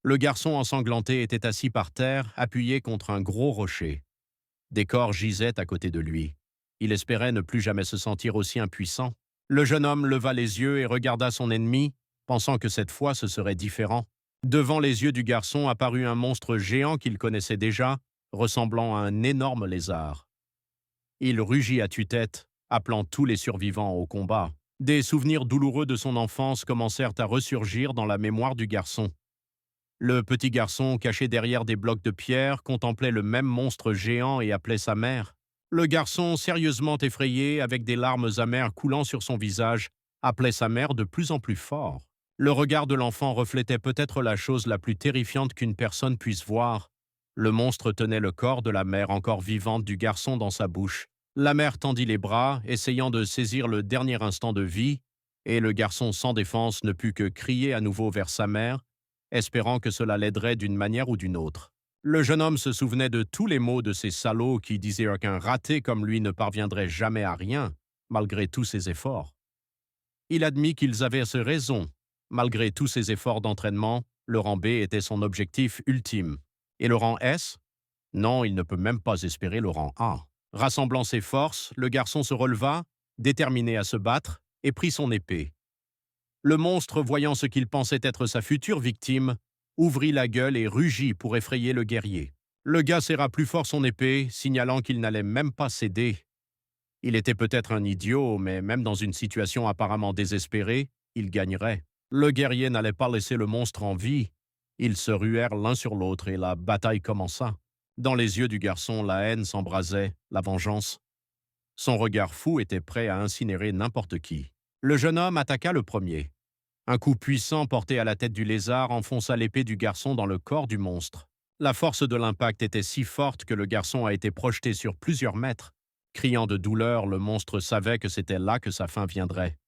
Le garçon ensanglanté était assis par terre, appuyé contre un gros rocher. Des corps gisaient à côté de lui. Il espérait ne plus jamais se sentir aussi impuissant. Le jeune homme leva les yeux et regarda son ennemi, pensant que cette fois ce serait différent. Devant les yeux du garçon apparut un monstre géant qu'il connaissait déjà, ressemblant à un énorme lézard. Il rugit à tue-tête, appelant tous les survivants au combat. Des souvenirs douloureux de son enfance commencèrent à ressurgir dans la mémoire du garçon. Le petit garçon, caché derrière des blocs de pierre, contemplait le même monstre géant et appelait sa mère. Le garçon, sérieusement effrayé, avec des larmes amères coulant sur son visage, appelait sa mère de plus en plus fort. Le regard de l'enfant reflétait peut-être la chose la plus terrifiante qu'une personne puisse voir. Le monstre tenait le corps de la mère encore vivante du garçon dans sa bouche. La mère tendit les bras, essayant de saisir le dernier instant de vie, et le garçon sans défense ne put que crier à nouveau vers sa mère, espérant que cela l'aiderait d'une manière ou d'une autre. Le jeune homme se souvenait de tous les mots de ces salauds qui disaient qu'un raté comme lui ne parviendrait jamais à rien, malgré tous ses efforts. Il admit qu'ils avaient assez raison. Malgré tous ses efforts d'entraînement, le rang B était son objectif ultime. Et le rang S? Non, il ne peut même pas espérer le rang A. Rassemblant ses forces, le garçon se releva, déterminé à se battre, et prit son épée. Le monstre, voyant ce qu'il pensait être sa future victime, ouvrit la gueule et rugit pour effrayer le guerrier. Le gars serra plus fort son épée, signalant qu'il n'allait même pas céder. Il était peut-être un idiot, mais même dans une situation apparemment désespérée, il gagnerait. Le guerrier n'allait pas laisser le monstre en vie. Ils se ruèrent l'un sur l'autre et la bataille commença. Dans les yeux du garçon, la haine s'embrasait, la vengeance. Son regard fou était prêt à incinérer n'importe qui. Le jeune homme attaqua le premier. Un coup puissant porté à la tête du lézard enfonça l'épée du garçon dans le corps du monstre. La force de l'impact était si forte que le garçon a été projeté sur plusieurs mètres. Criant de douleur, le monstre savait que c'était là que sa fin viendrait.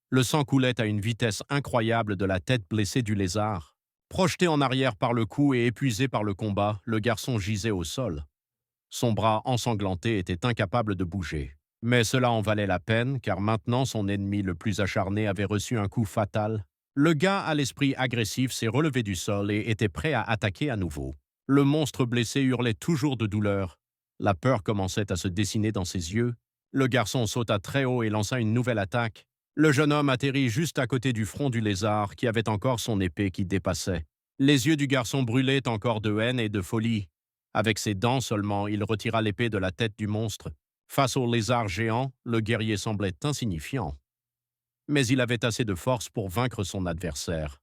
Le sang coulait à une vitesse incroyable de la tête blessée du lézard. Projeté en arrière par le coup et épuisé par le combat, le garçon gisait au sol. Son bras ensanglanté était incapable de bouger. Mais cela en valait la peine, car maintenant son ennemi le plus acharné avait reçu un coup fatal. Le gars à l'esprit agressif s'est relevé du sol et était prêt à attaquer à nouveau. Le monstre blessé hurlait toujours de douleur. La peur commençait à se dessiner dans ses yeux. Le garçon sauta très haut et lança une nouvelle attaque. Le jeune homme atterrit juste à côté du front du lézard, qui avait encore son épée qui dépassait. Les yeux du garçon brûlaient encore de haine et de folie. Avec ses dents seulement, il retira l'épée de la tête du monstre. Face au lézard géant, le guerrier semblait insignifiant. Mais il avait assez de force pour vaincre son adversaire.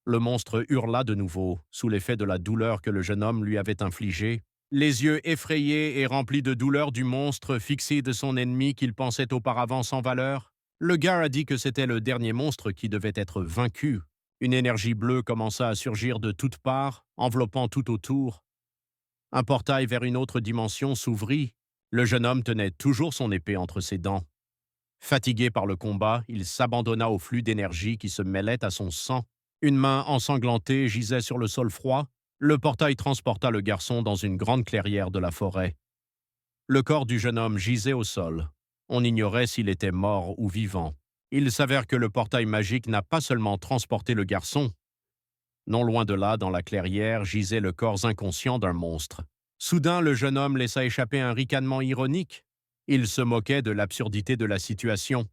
Le monstre hurla de nouveau, sous l'effet de la douleur que le jeune homme lui avait infligée. Les yeux effrayés et remplis de douleur du monstre fixés de son ennemi qu'il pensait auparavant sans valeur, le gars a dit que c'était le dernier monstre qui devait être vaincu. Une énergie bleue commença à surgir de toutes parts, enveloppant tout autour. Un portail vers une autre dimension s'ouvrit. Le jeune homme tenait toujours son épée entre ses dents. Fatigué par le combat, il s'abandonna au flux d'énergie qui se mêlait à son sang. Une main ensanglantée gisait sur le sol froid. Le portail transporta le garçon dans une grande clairière de la forêt. Le corps du jeune homme gisait au sol. On ignorait s'il était mort ou vivant. Il s'avère que le portail magique n'a pas seulement transporté le garçon. Non loin de là, dans la clairière, gisait le corps inconscient d'un monstre. Soudain, le jeune homme laissa échapper un ricanement ironique. Il se moquait de l'absurdité de la situation.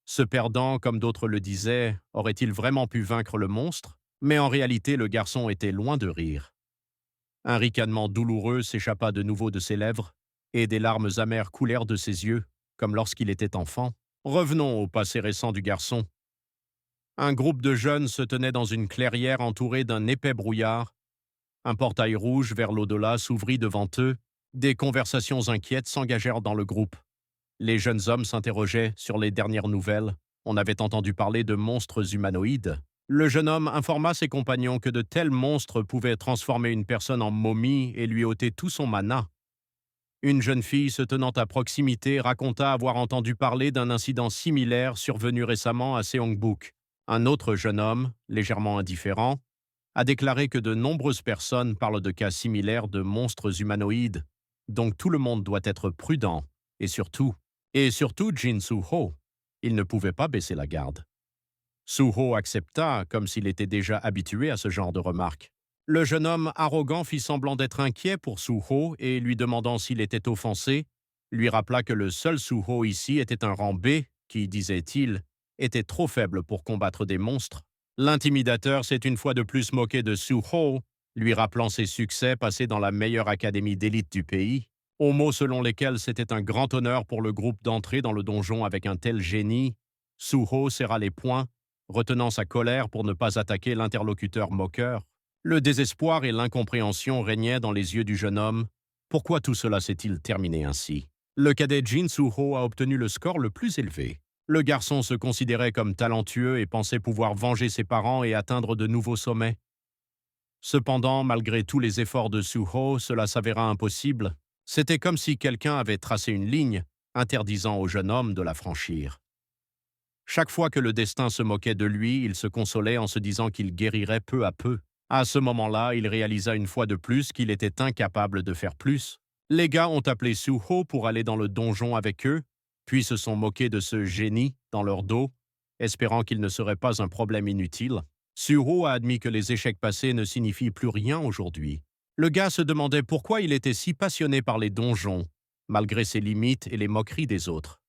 Se perdant, comme d'autres le disaient, aurait-il vraiment pu vaincre le monstre? Mais en réalité, le garçon était loin de rire. Un ricanement douloureux s'échappa de nouveau de ses lèvres, et des larmes amères coulèrent de ses yeux, comme lorsqu'il était enfant. Revenons au passé récent du garçon. Un groupe de jeunes se tenait dans une clairière entourée d'un épais brouillard. Un portail rouge vers l'au-delà s'ouvrit devant eux. Des conversations inquiètes s'engagèrent dans le groupe. Les jeunes hommes s'interrogeaient sur les dernières nouvelles. On avait entendu parler de monstres humanoïdes. Le jeune homme informa ses compagnons que de tels monstres pouvaient transformer une personne en momie et lui ôter tout son mana. Une jeune fille se tenant à proximité raconta avoir entendu parler d'un incident similaire survenu récemment à Seongbuk. Un autre jeune homme, légèrement indifférent, a déclaré que de nombreuses personnes parlent de cas similaires de monstres humanoïdes, donc tout le monde doit être prudent, et surtout Jin Soo-ho. Il ne pouvait pas baisser la garde. Suho accepta, comme s'il était déjà habitué à ce genre de remarques. Le jeune homme arrogant fit semblant d'être inquiet pour Suho et, lui demandant s'il était offensé, lui rappela que le seul Suho ici était un rang B qui, disait-il, était trop faible pour combattre des monstres. L'intimidateur s'est une fois de plus moqué de Suho, lui rappelant ses succès passés dans la meilleure académie d'élite du pays, aux mots selon lesquels c'était un grand honneur pour le groupe d'entrer dans le donjon avec un tel génie. Suho serra les poings, retenant sa colère pour ne pas attaquer l'interlocuteur moqueur. Le désespoir et l'incompréhension régnaient dans les yeux du jeune homme. Pourquoi tout cela s'est-il terminé ainsi? Le cadet Jin Suho a obtenu le score le plus élevé. Le garçon se considérait comme talentueux et pensait pouvoir venger ses parents et atteindre de nouveaux sommets. Cependant, malgré tous les efforts de Suho, cela s'avéra impossible. C'était comme si quelqu'un avait tracé une ligne, interdisant au jeune homme de la franchir. Chaque fois que le destin se moquait de lui, il se consolait en se disant qu'il guérirait peu à peu. À ce moment-là, il réalisa une fois de plus qu'il était incapable de faire plus. Les gars ont appelé Suho pour aller dans le donjon avec eux, puis se sont moqués de ce génie dans leur dos, espérant qu'il ne serait pas un problème inutile. Suho a admis que les échecs passés ne signifient plus rien aujourd'hui. Le gars se demandait pourquoi il était si passionné par les donjons, malgré ses limites et les moqueries des autres.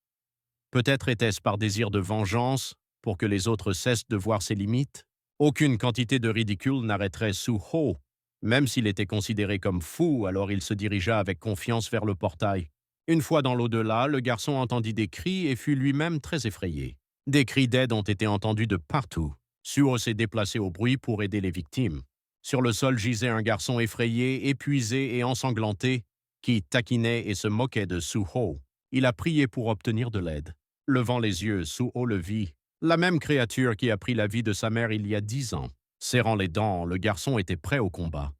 Peut-être était-ce par désir de vengeance, pour que les autres cessent de voir ses limites? Aucune quantité de ridicule n'arrêterait Suho. Même s'il était considéré comme fou, alors il se dirigea avec confiance vers le portail. Une fois dans l'au-delà, le garçon entendit des cris et fut lui-même très effrayé. Des cris d'aide ont été entendus de partout. Suho s'est déplacé au bruit pour aider les victimes. Sur le sol gisait un garçon effrayé, épuisé et ensanglanté, qui taquinait et se moquait de Suho. Il a prié pour obtenir de l'aide. Levant les yeux, Suho le vit. La même créature qui a pris la vie de sa mère il y a 10 ans. Serrant les dents, le garçon était prêt au combat.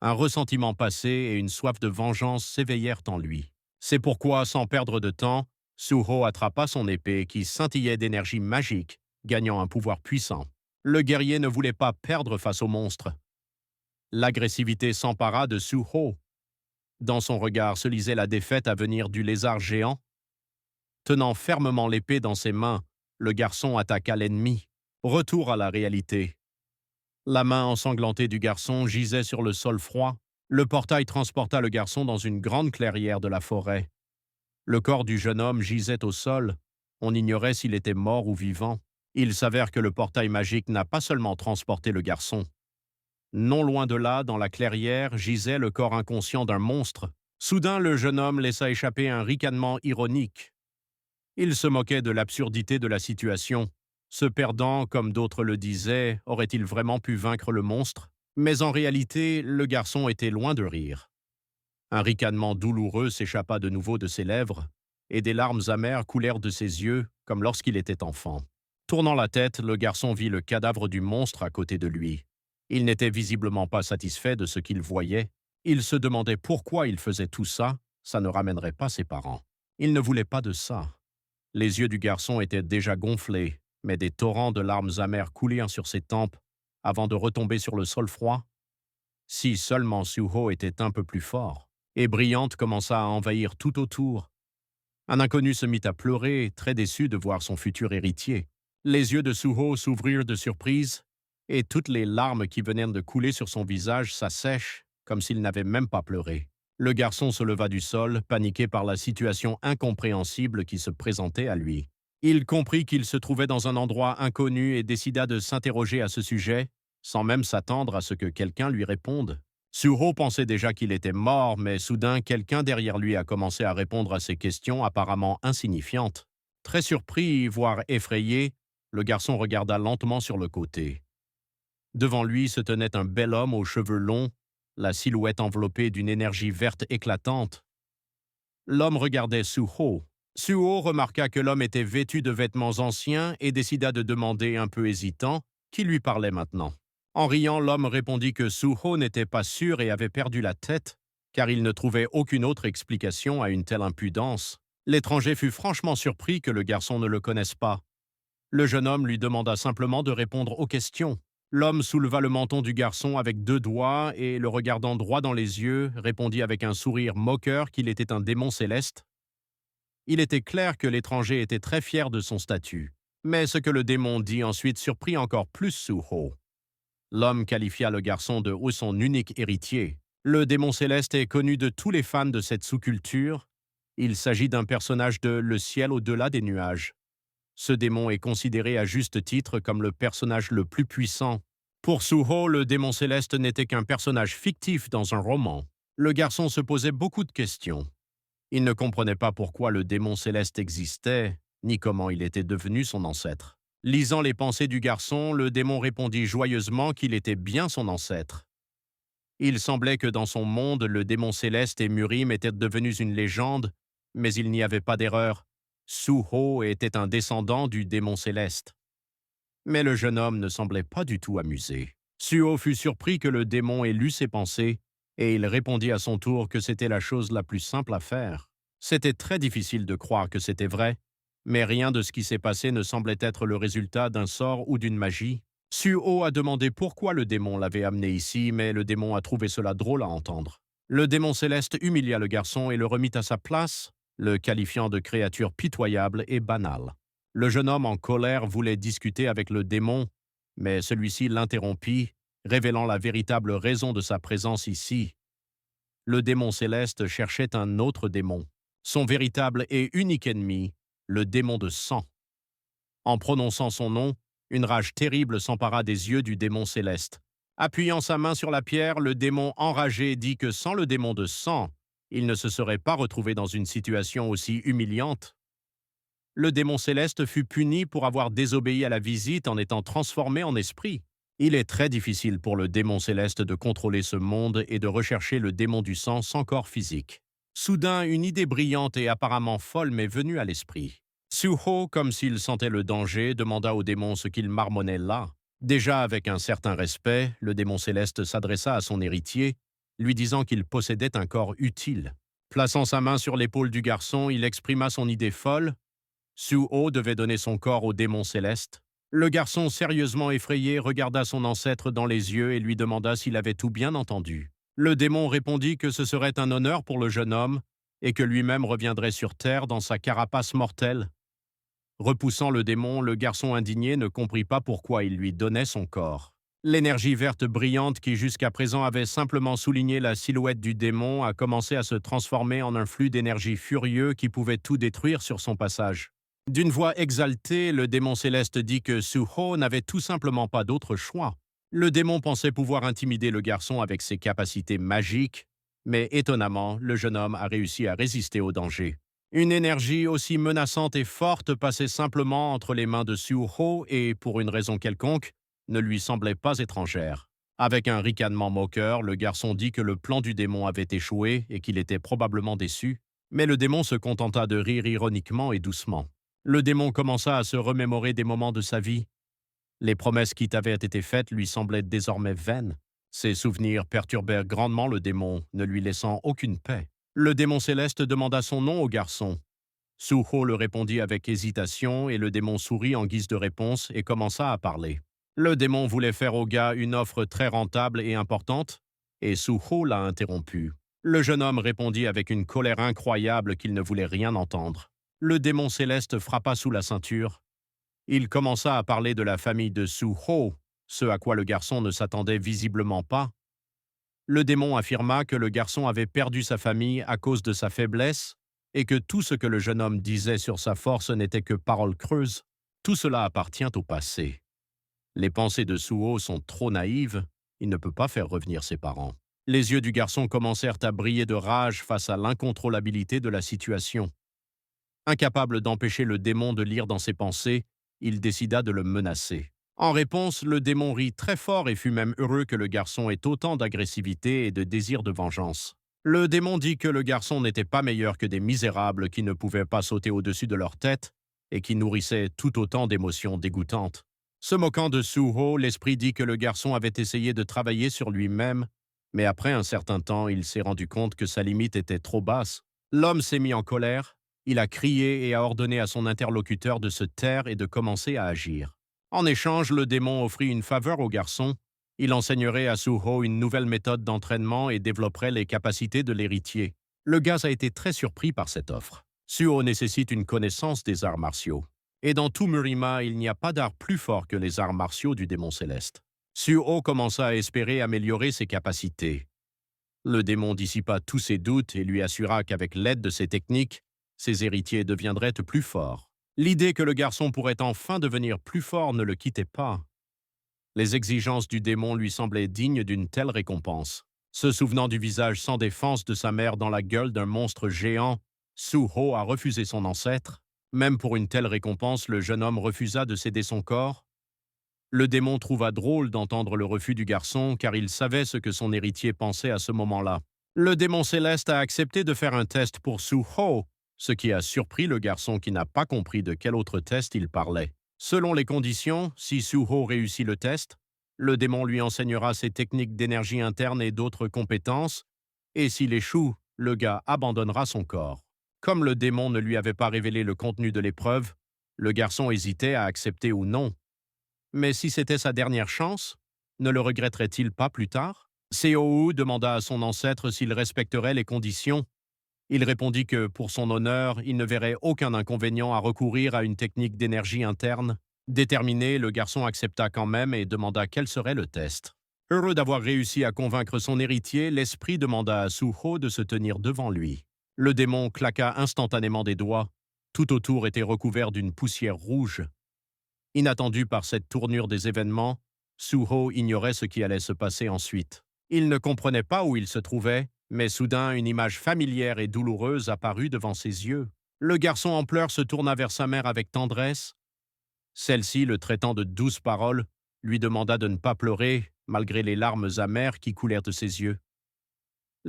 Un ressentiment passé et une soif de vengeance s'éveillèrent en lui. C'est pourquoi, sans perdre de temps, Suho attrapa son épée qui scintillait d'énergie magique, gagnant un pouvoir puissant. Le guerrier ne voulait pas perdre face au monstre. L'agressivité s'empara de Suho. Dans son regard se lisait la défaite à venir du lézard géant. Tenant fermement l'épée dans ses mains, le garçon attaqua l'ennemi. Retour à la réalité. La main ensanglantée du garçon gisait sur le sol froid. Le portail transporta le garçon dans une grande clairière de la forêt. Le corps du jeune homme gisait au sol. On ignorait s'il était mort ou vivant. Il s'avère que le portail magique n'a pas seulement transporté le garçon. Non loin de là, dans la clairière, gisait le corps inconscient d'un monstre. Soudain, le jeune homme laissa échapper un ricanement ironique. Il se moquait de l'absurdité de la situation. Se perdant, comme d'autres le disaient, aurait-il vraiment pu vaincre le monstre? Mais en réalité, le garçon était loin de rire. Un ricanement douloureux s'échappa de nouveau de ses lèvres, et des larmes amères coulèrent de ses yeux, comme lorsqu'il était enfant. Tournant la tête, le garçon vit le cadavre du monstre à côté de lui. Il n'était visiblement pas satisfait de ce qu'il voyait. Il se demandait pourquoi il faisait tout ça, ça ne ramènerait pas ses parents. Il ne voulait pas de ça. Les yeux du garçon étaient déjà gonflés, mais des torrents de larmes amères coulèrent sur ses tempes avant de retomber sur le sol froid. Si seulement Suho était un peu plus fort, et Brillante commença à envahir tout autour. Un inconnu se mit à pleurer, très déçu de voir son futur héritier. Les yeux de Suho s'ouvrirent de surprise, et toutes les larmes qui venaient de couler sur son visage s'assèchent, comme s'il n'avait même pas pleuré. Le garçon se leva du sol, paniqué par la situation incompréhensible qui se présentait à lui. Il comprit qu'il se trouvait dans un endroit inconnu et décida de s'interroger à ce sujet, sans même s'attendre à ce que quelqu'un lui réponde. Suho pensait déjà qu'il était mort, mais soudain, quelqu'un derrière lui a commencé à répondre à ses questions apparemment insignifiantes. Très surpris, voire effrayé, le garçon regarda lentement sur le côté. Devant lui se tenait un bel homme aux cheveux longs, la silhouette enveloppée d'une énergie verte éclatante. L'homme regardait Suho. Suho remarqua que l'homme était vêtu de vêtements anciens et décida de demander, un peu hésitant, qui lui parlait maintenant. En riant, l'homme répondit que Suho n'était pas sûr et avait perdu la tête, car il ne trouvait aucune autre explication à une telle impudence. L'étranger fut franchement surpris que le garçon ne le connaisse pas. Le jeune homme lui demanda simplement de répondre aux questions. L'homme souleva le menton du garçon avec 2 doigts et, le regardant droit dans les yeux, répondit avec un sourire moqueur qu'il était un démon céleste. Il était clair que l'étranger était très fier de son statut. Mais ce que le démon dit ensuite surprit encore plus Suho. L'homme qualifia le garçon de son unique héritier. Le démon céleste est connu de tous les fans de cette sous-culture. Il s'agit d'un personnage de Le ciel au-delà des nuages. Ce démon est considéré à juste titre comme le personnage le plus puissant. Pour Suho, le démon céleste n'était qu'un personnage fictif dans un roman. Le garçon se posait beaucoup de questions. Il ne comprenait pas pourquoi le démon céleste existait, ni comment il était devenu son ancêtre. Lisant les pensées du garçon, le démon répondit joyeusement qu'il était bien son ancêtre. Il semblait que dans son monde, le démon céleste et Murim étaient devenus une légende, mais il n'y avait pas d'erreur. Suho était un descendant du démon céleste. Mais le jeune homme ne semblait pas du tout amusé. Suho fut surpris que le démon ait lu ses pensées, et il répondit à son tour que c'était la chose la plus simple à faire. C'était très difficile de croire que c'était vrai, mais rien de ce qui s'est passé ne semblait être le résultat d'un sort ou d'une magie. Suho a demandé pourquoi le démon l'avait amené ici, mais le démon a trouvé cela drôle à entendre. Le démon céleste humilia le garçon et le remit à sa place, le qualifiant de créature pitoyable et banale. Le jeune homme en colère voulait discuter avec le démon, mais celui-ci l'interrompit, révélant la véritable raison de sa présence ici. Le démon céleste cherchait un autre démon, son véritable et unique ennemi, le démon de sang. En prononçant son nom, une rage terrible s'empara des yeux du démon céleste. Appuyant sa main sur la pierre, le démon enragé dit que sans le démon de sang, il ne se serait pas retrouvé dans une situation aussi humiliante. Le démon céleste fut puni pour avoir désobéi à la visite en étant transformé en esprit. Il est très difficile pour le démon céleste de contrôler ce monde et de rechercher le démon du sang sans corps physique. Soudain, une idée brillante et apparemment folle m'est venue à l'esprit. Suho, comme s'il sentait le danger, demanda au démon ce qu'il marmonnait là. Déjà avec un certain respect, le démon céleste s'adressa à son héritier, lui disant qu'il possédait un corps utile. Plaçant sa main sur l'épaule du garçon, il exprima son idée folle. Suho devait donner son corps au démon céleste. Le garçon, sérieusement effrayé, regarda son ancêtre dans les yeux et lui demanda s'il avait tout bien entendu. Le démon répondit que ce serait un honneur pour le jeune homme et que lui-même reviendrait sur terre dans sa carapace mortelle. Repoussant le démon, le garçon indigné ne comprit pas pourquoi il lui donnait son corps. L'énergie verte brillante qui jusqu'à présent avait simplement souligné la silhouette du démon a commencé à se transformer en un flux d'énergie furieux qui pouvait tout détruire sur son passage. D'une voix exaltée, le démon céleste dit que Suho n'avait tout simplement pas d'autre choix. Le démon pensait pouvoir intimider le garçon avec ses capacités magiques, mais étonnamment, le jeune homme a réussi à résister au danger. Une énergie aussi menaçante et forte passait simplement entre les mains de Suho et, pour une raison quelconque, ne lui semblait pas étrangère. Avec un ricanement moqueur, le garçon dit que le plan du démon avait échoué et qu'il était probablement déçu, mais le démon se contenta de rire ironiquement et doucement. Le démon commença à se remémorer des moments de sa vie. Les promesses qui avaient été faites lui semblaient désormais vaines. Ses souvenirs perturbèrent grandement le démon, ne lui laissant aucune paix. Le démon céleste demanda son nom au garçon. Suho le répondit avec hésitation et le démon sourit en guise de réponse et commença à parler. Le démon voulait faire au gars une offre très rentable et importante, et Suho l'a interrompu. Le jeune homme répondit avec une colère incroyable qu'il ne voulait rien entendre. Le démon céleste frappa sous la ceinture. Il commença à parler de la famille de Suho, ce à quoi le garçon ne s'attendait visiblement pas. Le démon affirma que le garçon avait perdu sa famille à cause de sa faiblesse et que tout ce que le jeune homme disait sur sa force n'était que paroles creuses. Tout cela appartient au passé. Les pensées de Suho sont trop naïves, il ne peut pas faire revenir ses parents. Les yeux du garçon commencèrent à briller de rage face à l'incontrôlabilité de la situation. Incapable d'empêcher le démon de lire dans ses pensées, il décida de le menacer. En réponse, le démon rit très fort et fut même heureux que le garçon ait autant d'agressivité et de désir de vengeance. Le démon dit que le garçon n'était pas meilleur que des misérables qui ne pouvaient pas sauter au-dessus de leur tête et qui nourrissaient tout autant d'émotions dégoûtantes. Se moquant de Suho, l'esprit dit que le garçon avait essayé de travailler sur lui-même, mais après un certain temps, il s'est rendu compte que sa limite était trop basse. L'homme s'est mis en colère, il a crié et a ordonné à son interlocuteur de se taire et de commencer à agir. En échange, le démon offrit une faveur au garçon. Il enseignerait à Suho une nouvelle méthode d'entraînement et développerait les capacités de l'héritier. Le gars a été très surpris par cette offre. Suho nécessite une connaissance des arts martiaux. Et dans tout Murima, il n'y a pas d'art plus fort que les arts martiaux du démon céleste. Suho commença à espérer améliorer ses capacités. Le démon dissipa tous ses doutes et lui assura qu'avec l'aide de ses techniques, ses héritiers deviendraient plus forts. L'idée que le garçon pourrait enfin devenir plus fort ne le quittait pas. Les exigences du démon lui semblaient dignes d'une telle récompense. Se souvenant du visage sans défense de sa mère dans la gueule d'un monstre géant, Suho a refusé son ancêtre. Même pour une telle récompense, le jeune homme refusa de céder son corps. Le démon trouva drôle d'entendre le refus du garçon, car il savait ce que son héritier pensait à ce moment-là. Le démon céleste a accepté de faire un test pour Suho, ce qui a surpris le garçon qui n'a pas compris de quel autre test il parlait. Selon les conditions, si Suho réussit le test, le démon lui enseignera ses techniques d'énergie interne et d'autres compétences, et s'il échoue, le gars abandonnera son corps. Comme le démon ne lui avait pas révélé le contenu de l'épreuve, le garçon hésitait à accepter ou non. Mais si c'était sa dernière chance, ne le regretterait-il pas plus tard? Seohu demanda à son ancêtre s'il respecterait les conditions. Il répondit que, pour son honneur, il ne verrait aucun inconvénient à recourir à une technique d'énergie interne. Déterminé, le garçon accepta quand même et demanda quel serait le test. Heureux d'avoir réussi à convaincre son héritier, l'esprit demanda à Suho de se tenir devant lui. Le démon claqua instantanément des doigts. Tout autour était recouvert d'une poussière rouge. Inattendu par cette tournure des événements, Suho ignorait ce qui allait se passer ensuite. Il ne comprenait pas où il se trouvait, mais soudain une image familière et douloureuse apparut devant ses yeux. Le garçon en pleurs se tourna vers sa mère avec tendresse. Celle-ci, le traitant de douces paroles, lui demanda de ne pas pleurer, malgré les larmes amères qui coulèrent de ses yeux.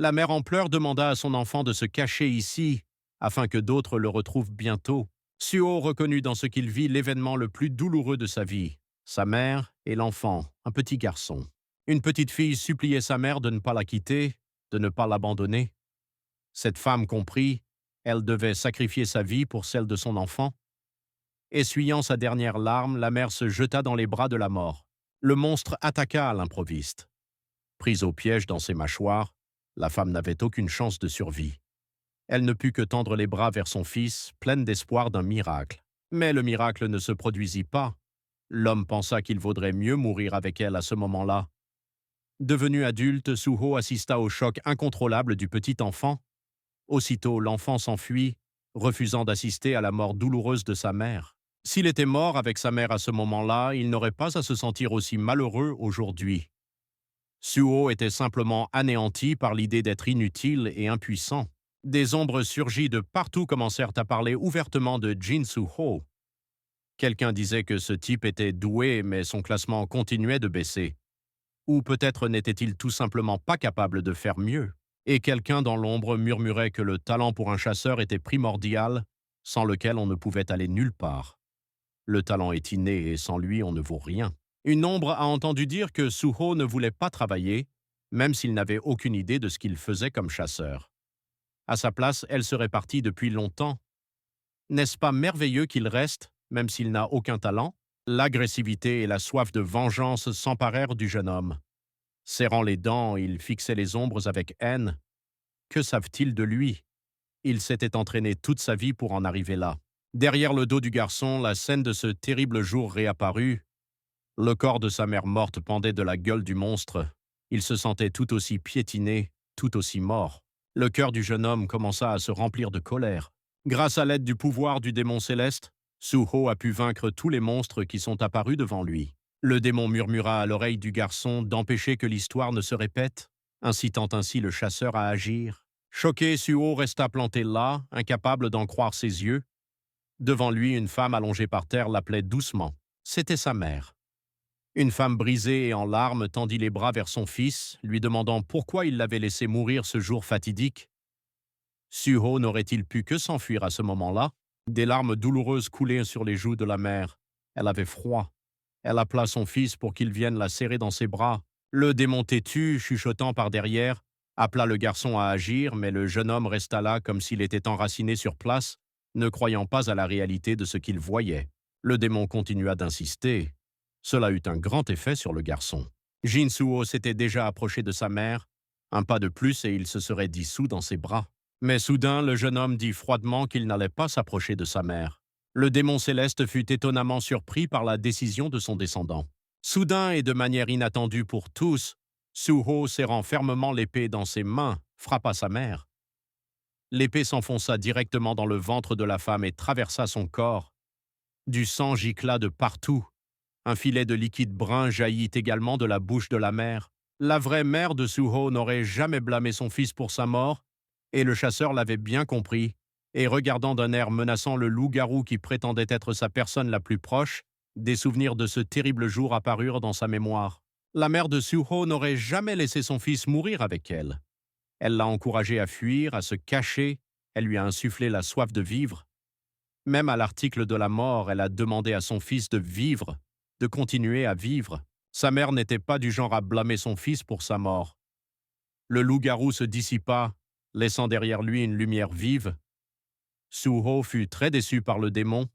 La mère en pleurs demanda à son enfant de se cacher ici, afin que d'autres le retrouvent bientôt. Suho reconnut dans ce qu'il vit l'événement le plus douloureux de sa vie. Sa mère et l'enfant, un petit garçon. Une petite fille suppliait sa mère de ne pas la quitter, de ne pas l'abandonner. Cette femme comprit, elle devait sacrifier sa vie pour celle de son enfant. Essuyant sa dernière larme, la mère se jeta dans les bras de la mort. Le monstre attaqua à l'improviste. Prise au piège dans ses mâchoires, la femme n'avait aucune chance de survie. Elle ne put que tendre les bras vers son fils, pleine d'espoir d'un miracle. Mais le miracle ne se produisit pas. L'homme pensa qu'il vaudrait mieux mourir avec elle à ce moment-là. Devenu adulte, Suho assista au choc incontrôlable du petit enfant. Aussitôt, l'enfant s'enfuit, refusant d'assister à la mort douloureuse de sa mère. S'il était mort avec sa mère à ce moment-là, il n'aurait pas à se sentir aussi malheureux aujourd'hui. Suho était simplement anéanti par l'idée d'être inutile et impuissant. Des ombres surgies de partout commencèrent à parler ouvertement de Jin Suho. Quelqu'un disait que ce type était doué, mais son classement continuait de baisser. Ou peut-être n'était-il tout simplement pas capable de faire mieux. Et quelqu'un dans l'ombre murmurait que le talent pour un chasseur était primordial, sans lequel on ne pouvait aller nulle part. Le talent est inné et sans lui on ne vaut rien. Une ombre a entendu dire que Suho ne voulait pas travailler, même s'il n'avait aucune idée de ce qu'il faisait comme chasseur. À sa place, elle serait partie depuis longtemps. N'est-ce pas merveilleux qu'il reste, même s'il n'a aucun talent? L'agressivité et la soif de vengeance s'emparèrent du jeune homme. Serrant les dents, il fixait les ombres avec haine. Que savent-ils de lui? Il s'était entraîné toute sa vie pour en arriver là. Derrière le dos du garçon, la scène de ce terrible jour réapparut. Le corps de sa mère morte pendait de la gueule du monstre. Il se sentait tout aussi piétiné, tout aussi mort. Le cœur du jeune homme commença à se remplir de colère. Grâce à l'aide du pouvoir du démon céleste, Suho a pu vaincre tous les monstres qui sont apparus devant lui. Le démon murmura à l'oreille du garçon d'empêcher que l'histoire ne se répète, incitant ainsi le chasseur à agir. Choqué, Suho resta planté là, incapable d'en croire ses yeux. Devant lui, une femme allongée par terre l'appelait doucement. C'était sa mère. Une femme brisée et en larmes tendit les bras vers son fils, lui demandant pourquoi il l'avait laissé mourir ce jour fatidique. Suho n'aurait-il pu que s'enfuir à ce moment-là? Des larmes douloureuses coulaient sur les joues de la mère. Elle avait froid. Elle appela son fils pour qu'il vienne la serrer dans ses bras. Le démon têtu, chuchotant par derrière, appela le garçon à agir, mais le jeune homme resta là comme s'il était enraciné sur place, ne croyant pas à la réalité de ce qu'il voyait. Le démon continua d'insister. Cela eut un grand effet sur le garçon. Jinsuo s'était déjà approché de sa mère. Un pas de plus et il se serait dissous dans ses bras. Mais soudain, le jeune homme dit froidement qu'il n'allait pas s'approcher de sa mère. Le démon céleste fut étonnamment surpris par la décision de son descendant. Soudain et de manière inattendue pour tous, Suho, serrant fermement l'épée dans ses mains, frappa sa mère. L'épée s'enfonça directement dans le ventre de la femme et traversa son corps. Du sang gicla de partout. Un filet de liquide brun jaillit également de la bouche de la mère. La vraie mère de Suho n'aurait jamais blâmé son fils pour sa mort, et le chasseur l'avait bien compris, et regardant d'un air menaçant le loup-garou qui prétendait être sa personne la plus proche, des souvenirs de ce terrible jour apparurent dans sa mémoire. La mère de Suho n'aurait jamais laissé son fils mourir avec elle. Elle l'a encouragé à fuir, à se cacher, elle lui a insufflé la soif de vivre. Même à l'article de la mort, elle a demandé à son fils de vivre, de continuer à vivre. Sa mère n'était pas du genre à blâmer son fils pour sa mort. Le loup-garou se dissipa, laissant derrière lui une lumière vive. Suho fut très déçu par le démon,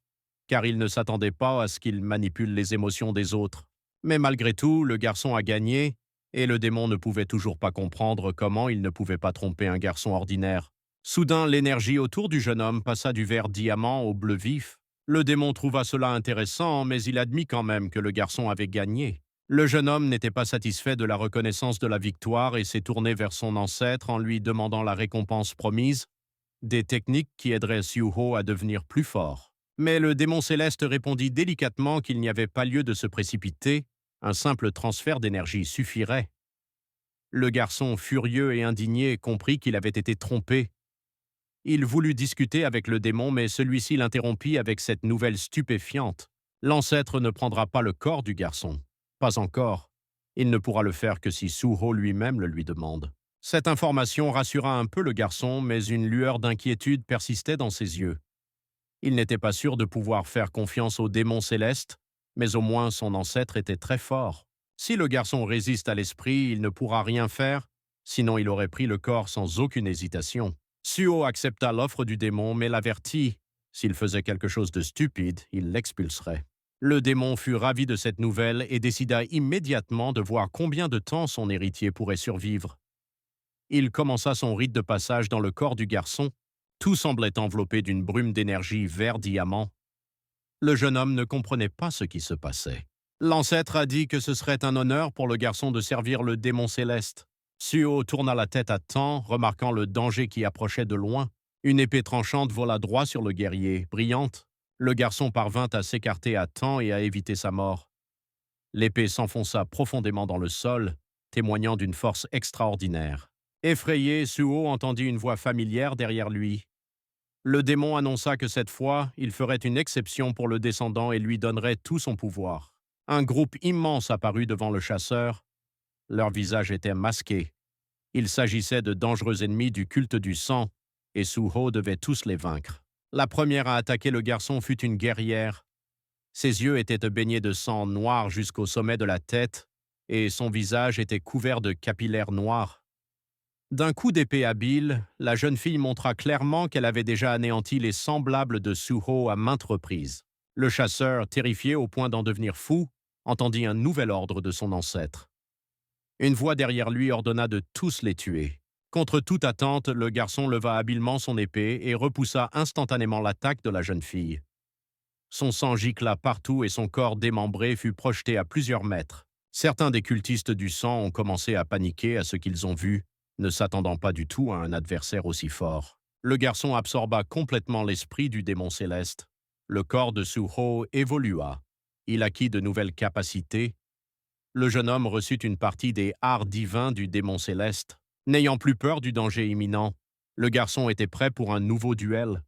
car il ne s'attendait pas à ce qu'il manipule les émotions des autres. Mais malgré tout, le garçon a gagné, et le démon ne pouvait toujours pas comprendre comment il ne pouvait pas tromper un garçon ordinaire. Soudain, l'énergie autour du jeune homme passa du vert diamant au bleu vif. Le démon trouva cela intéressant, mais il admit quand même que le garçon avait gagné. Le jeune homme n'était pas satisfait de la reconnaissance de la victoire et s'est tourné vers son ancêtre en lui demandant la récompense promise, des techniques qui aideraient Suho à devenir plus fort. Mais le démon céleste répondit délicatement qu'il n'y avait pas lieu de se précipiter, un simple transfert d'énergie suffirait. Le garçon, furieux et indigné, comprit qu'il avait été trompé. Il voulut discuter avec le démon, mais celui-ci l'interrompit avec cette nouvelle stupéfiante. L'ancêtre ne prendra pas le corps du garçon. Pas encore. Il ne pourra le faire que si Suho lui-même le lui demande. Cette information rassura un peu le garçon, mais une lueur d'inquiétude persistait dans ses yeux. Il n'était pas sûr de pouvoir faire confiance au démon céleste, mais au moins son ancêtre était très fort. Si le garçon résiste à l'esprit, il ne pourra rien faire, sinon il aurait pris le corps sans aucune hésitation. Suho accepta l'offre du démon, mais l'avertit. S'il faisait quelque chose de stupide, il l'expulserait. Le démon fut ravi de cette nouvelle et décida immédiatement de voir combien de temps son héritier pourrait survivre. Il commença son rite de passage dans le corps du garçon. Tout semblait enveloppé d'une brume d'énergie vert diamant. Le jeune homme ne comprenait pas ce qui se passait. L'ancêtre a dit que ce serait un honneur pour le garçon de servir le démon céleste. Suho tourna la tête à temps, remarquant le danger qui approchait de loin. Une épée tranchante vola droit sur le guerrier, brillante. Le garçon parvint à s'écarter à temps et à éviter sa mort. L'épée s'enfonça profondément dans le sol, témoignant d'une force extraordinaire. Effrayé, Suho entendit une voix familière derrière lui. Le démon annonça que cette fois, il ferait une exception pour le descendant et lui donnerait tout son pouvoir. Un groupe immense apparut devant le chasseur. Leurs visages étaient masqués. Il s'agissait de dangereux ennemis du culte du sang, et Suho devait tous les vaincre. La première à attaquer le garçon fut une guerrière. Ses yeux étaient baignés de sang noir jusqu'au sommet de la tête, et son visage était couvert de capillaires noirs. D'un coup d'épée habile, la jeune fille montra clairement qu'elle avait déjà anéanti les semblables de Suho à maintes reprises. Le chasseur, terrifié au point d'en devenir fou, entendit un nouvel ordre de son ancêtre. Une voix derrière lui ordonna de tous les tuer. Contre toute attente, le garçon leva habilement son épée et repoussa instantanément l'attaque de la jeune fille. Son sang gicla partout et son corps démembré fut projeté à plusieurs mètres. Certains des cultistes du sang ont commencé à paniquer à ce qu'ils ont vu, ne s'attendant pas du tout à un adversaire aussi fort. Le garçon absorba complètement l'esprit du démon céleste. Le corps de Suho évolua. Il acquit de nouvelles capacités. Le jeune homme reçut une partie des arts divins du démon céleste. N'ayant plus peur du danger imminent, le garçon était prêt pour un nouveau duel.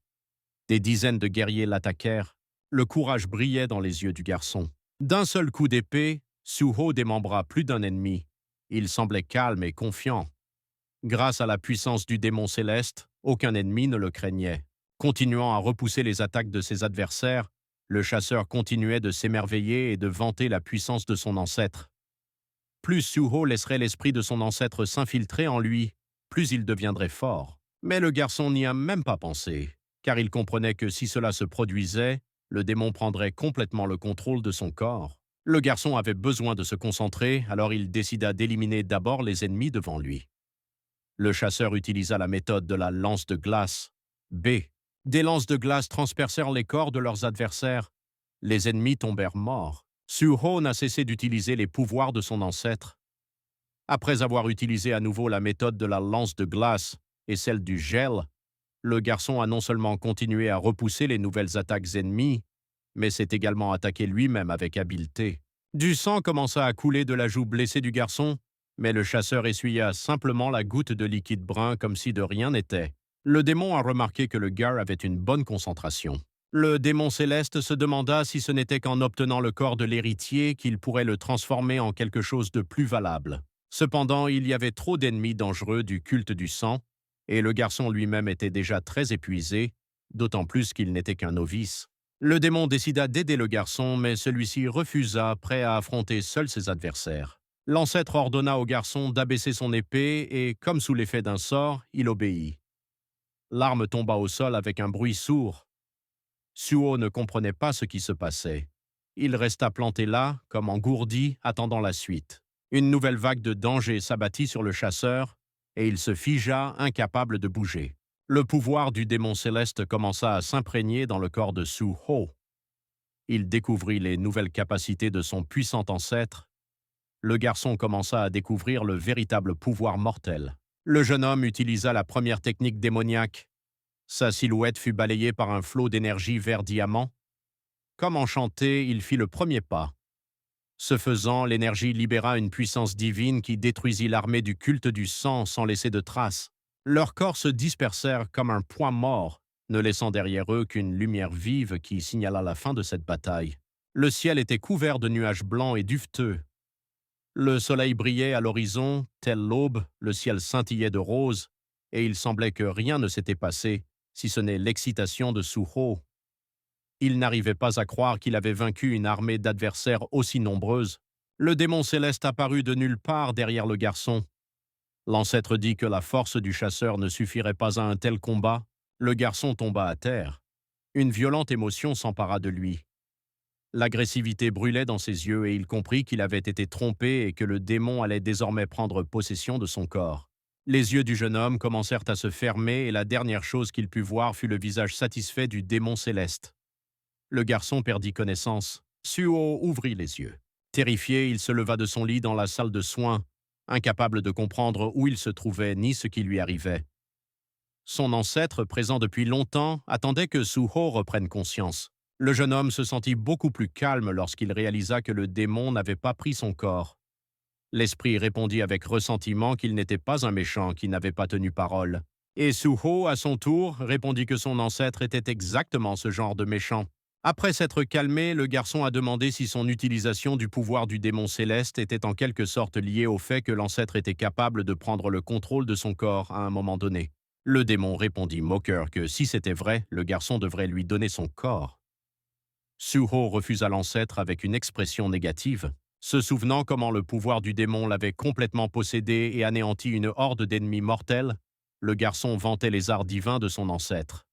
Des dizaines de guerriers l'attaquèrent. Le courage brillait dans les yeux du garçon. D'un seul coup d'épée, Suho démembra plus d'un ennemi. Il semblait calme et confiant. Grâce à la puissance du démon céleste, aucun ennemi ne le craignait. Continuant à repousser les attaques de ses adversaires, le chasseur continuait de s'émerveiller et de vanter la puissance de son ancêtre. Plus Suho laisserait l'esprit de son ancêtre s'infiltrer en lui, plus il deviendrait fort. Mais le garçon n'y a même pas pensé, car il comprenait que si cela se produisait, le démon prendrait complètement le contrôle de son corps. Le garçon avait besoin de se concentrer, alors il décida d'éliminer d'abord les ennemis devant lui. Le chasseur utilisa la méthode de la lance de glace, B. Des lances de glace transpercèrent les corps de leurs adversaires. Les ennemis tombèrent morts. Suho n'a cessé d'utiliser les pouvoirs de son ancêtre. Après avoir utilisé à nouveau la méthode de la lance de glace et celle du gel, le garçon a non seulement continué à repousser les nouvelles attaques ennemies, mais s'est également attaqué lui-même avec habileté. Du sang commença à couler de la joue blessée du garçon, mais le chasseur essuya simplement la goutte de liquide brun comme si de rien n'était. Le démon a remarqué que le gars avait une bonne concentration. Le démon céleste se demanda si ce n'était qu'en obtenant le corps de l'héritier qu'il pourrait le transformer en quelque chose de plus valable. Cependant, il y avait trop d'ennemis dangereux du culte du sang, et le garçon lui-même était déjà très épuisé, d'autant plus qu'il n'était qu'un novice. Le démon décida d'aider le garçon, mais celui-ci refusa, prêt à affronter seul ses adversaires. L'ancêtre ordonna au garçon d'abaisser son épée et, comme sous l'effet d'un sort, il obéit. L'arme tomba au sol avec un bruit sourd. Suo ne comprenait pas ce qui se passait. Il resta planté là, comme engourdi, attendant la suite. Une nouvelle vague de danger s'abattit sur le chasseur, et il se figea, incapable de bouger. Le pouvoir du démon céleste commença à s'imprégner dans le corps de Suho. Il découvrit les nouvelles capacités de son puissant ancêtre. Le garçon commença à découvrir le véritable pouvoir mortel. Le jeune homme utilisa la première technique démoniaque. Sa silhouette fut balayée par un flot d'énergie vert diamant. Comme enchanté, il fit le premier pas. Ce faisant, l'énergie libéra une puissance divine qui détruisit l'armée du culte du sang sans laisser de traces. Leurs corps se dispersèrent comme un poids mort, ne laissant derrière eux qu'une lumière vive qui signala la fin de cette bataille. Le ciel était couvert de nuages blancs et duveteux. Le soleil brillait à l'horizon, tel l'aube, le ciel scintillait de rose, et il semblait que rien ne s'était passé, si ce n'est l'excitation de Suho. Il n'arrivait pas à croire qu'il avait vaincu une armée d'adversaires aussi nombreuses. Le démon céleste apparut de nulle part derrière le garçon. L'ancêtre dit que la force du chasseur ne suffirait pas à un tel combat. Le garçon tomba à terre. Une violente émotion s'empara de lui. L'agressivité brûlait dans ses yeux et il comprit qu'il avait été trompé et que le démon allait désormais prendre possession de son corps. Les yeux du jeune homme commencèrent à se fermer et la dernière chose qu'il put voir fut le visage satisfait du démon céleste. Le garçon perdit connaissance. Suo ouvrit les yeux. Terrifié, il se leva de son lit dans la salle de soins, incapable de comprendre où il se trouvait ni ce qui lui arrivait. Son ancêtre, présent depuis longtemps, attendait que Suho reprenne conscience. Le jeune homme se sentit beaucoup plus calme lorsqu'il réalisa que le démon n'avait pas pris son corps. L'esprit répondit avec ressentiment qu'il n'était pas un méchant qui n'avait pas tenu parole. Et Suho, à son tour, répondit que son ancêtre était exactement ce genre de méchant. Après s'être calmé, le garçon a demandé si son utilisation du pouvoir du démon céleste était en quelque sorte liée au fait que l'ancêtre était capable de prendre le contrôle de son corps à un moment donné. Le démon répondit moqueur que si c'était vrai, le garçon devrait lui donner son corps. Suho refusa l'ancêtre avec une expression négative, se souvenant comment le pouvoir du démon l'avait complètement possédé et anéanti une horde d'ennemis mortels. Le garçon vantait les arts divins de son ancêtre.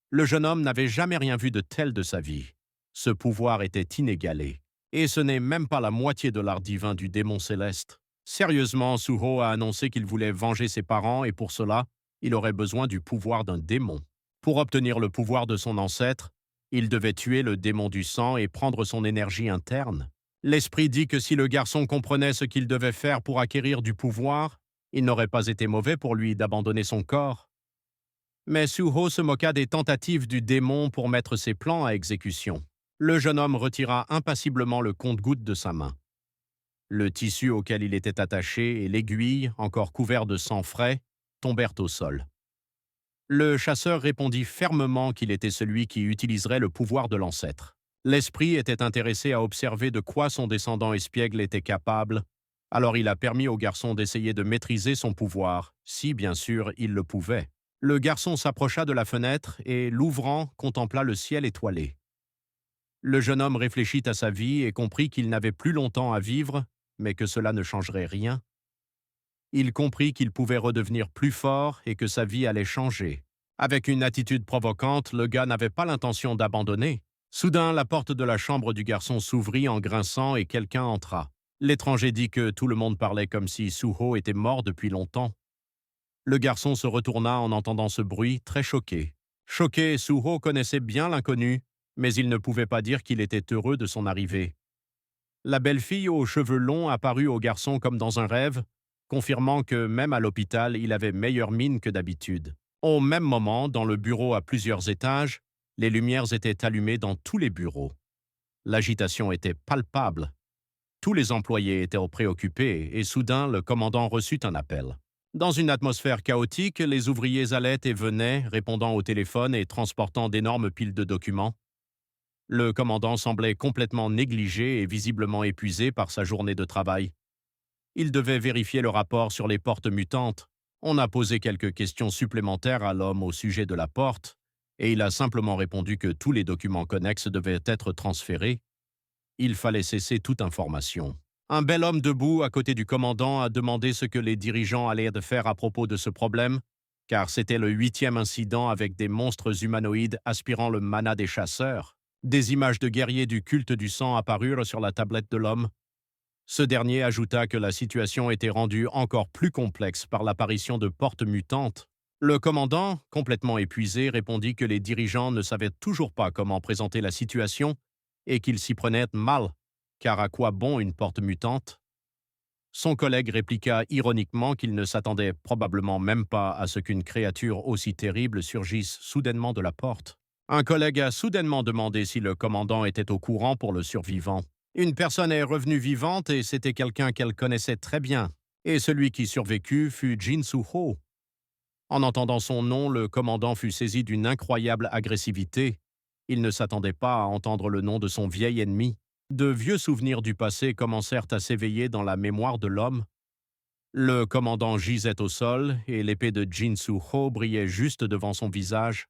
Le jeune homme n'avait jamais rien vu de tel de sa vie. Ce pouvoir était inégalé. Et ce n'est même pas la moitié de l'art divin du démon céleste. Sérieusement, Suho a annoncé qu'il voulait venger ses parents et pour cela, il aurait besoin du pouvoir d'un démon. Pour obtenir le pouvoir de son ancêtre, il devait tuer le démon du sang et prendre son énergie interne. L'esprit dit que si le garçon comprenait ce qu'il devait faire pour acquérir du pouvoir, il n'aurait pas été mauvais pour lui d'abandonner son corps. Mais Suho se moqua des tentatives du démon pour mettre ses plans à exécution. Le jeune homme retira impassiblement le compte-gouttes de sa main. Le tissu auquel il était attaché et l'aiguille, encore couvert de sang frais, tombèrent au sol. Le chasseur répondit fermement qu'il était celui qui utiliserait le pouvoir de l'ancêtre. L'esprit était intéressé à observer de quoi son descendant espiègle était capable, alors il a permis au garçon d'essayer de maîtriser son pouvoir, si bien sûr il le pouvait. Le garçon s'approcha de la fenêtre et, l'ouvrant, contempla le ciel étoilé. Le jeune homme réfléchit à sa vie et comprit qu'il n'avait plus longtemps à vivre, mais que cela ne changerait rien. Il comprit qu'il pouvait redevenir plus fort et que sa vie allait changer. Avec une attitude provocante, le gars n'avait pas l'intention d'abandonner. Soudain, la porte de la chambre du garçon s'ouvrit en grinçant et quelqu'un entra. L'étranger dit que tout le monde parlait comme si Suho était mort depuis longtemps. Le garçon se retourna en entendant ce bruit, très choqué. Choqué, Suho connaissait bien l'inconnu, mais il ne pouvait pas dire qu'il était heureux de son arrivée. La belle fille aux cheveux longs apparut au garçon comme dans un rêve, confirmant que même à l'hôpital, il avait meilleure mine que d'habitude. Au même moment, dans le bureau à plusieurs étages, les lumières étaient allumées dans tous les bureaux. L'agitation était palpable. Tous les employés étaient préoccupés et soudain, le commandant reçut un appel. Dans une atmosphère chaotique, les ouvriers allaient et venaient, répondant au téléphone et transportant d'énormes piles de documents. Le commandant semblait complètement négligé et visiblement épuisé par sa journée de travail. Il devait vérifier le rapport sur les portes mutantes. On a posé quelques questions supplémentaires à l'homme au sujet de la porte, et il a simplement répondu que tous les documents connexes devaient être transférés. Il fallait cesser toute information. Un bel homme debout à côté du commandant a demandé ce que les dirigeants allaient faire à propos de ce problème, car c'était le 8e incident avec des monstres humanoïdes aspirant le mana des chasseurs. Des images de guerriers du culte du sang apparurent sur la tablette de l'homme. Ce dernier ajouta que la situation était rendue encore plus complexe par l'apparition de portes mutantes. Le commandant, complètement épuisé, répondit que les dirigeants ne savaient toujours pas comment présenter la situation et qu'ils s'y prenaient mal, car à quoi bon une porte mutante? Son collègue répliqua ironiquement qu'il ne s'attendait probablement même pas à ce qu'une créature aussi terrible surgisse soudainement de la porte. Un collègue a soudainement demandé si le commandant était au courant pour le survivant. Une personne est revenue vivante et c'était quelqu'un qu'elle connaissait très bien. Et celui qui survécut fut Jin Soo-ho. En entendant son nom, le commandant fut saisi d'une incroyable agressivité. Il ne s'attendait pas à entendre le nom de son vieil ennemi. De vieux souvenirs du passé commencèrent à s'éveiller dans la mémoire de l'homme. Le commandant gisait au sol et l'épée de Jin Soo-ho brillait juste devant son visage.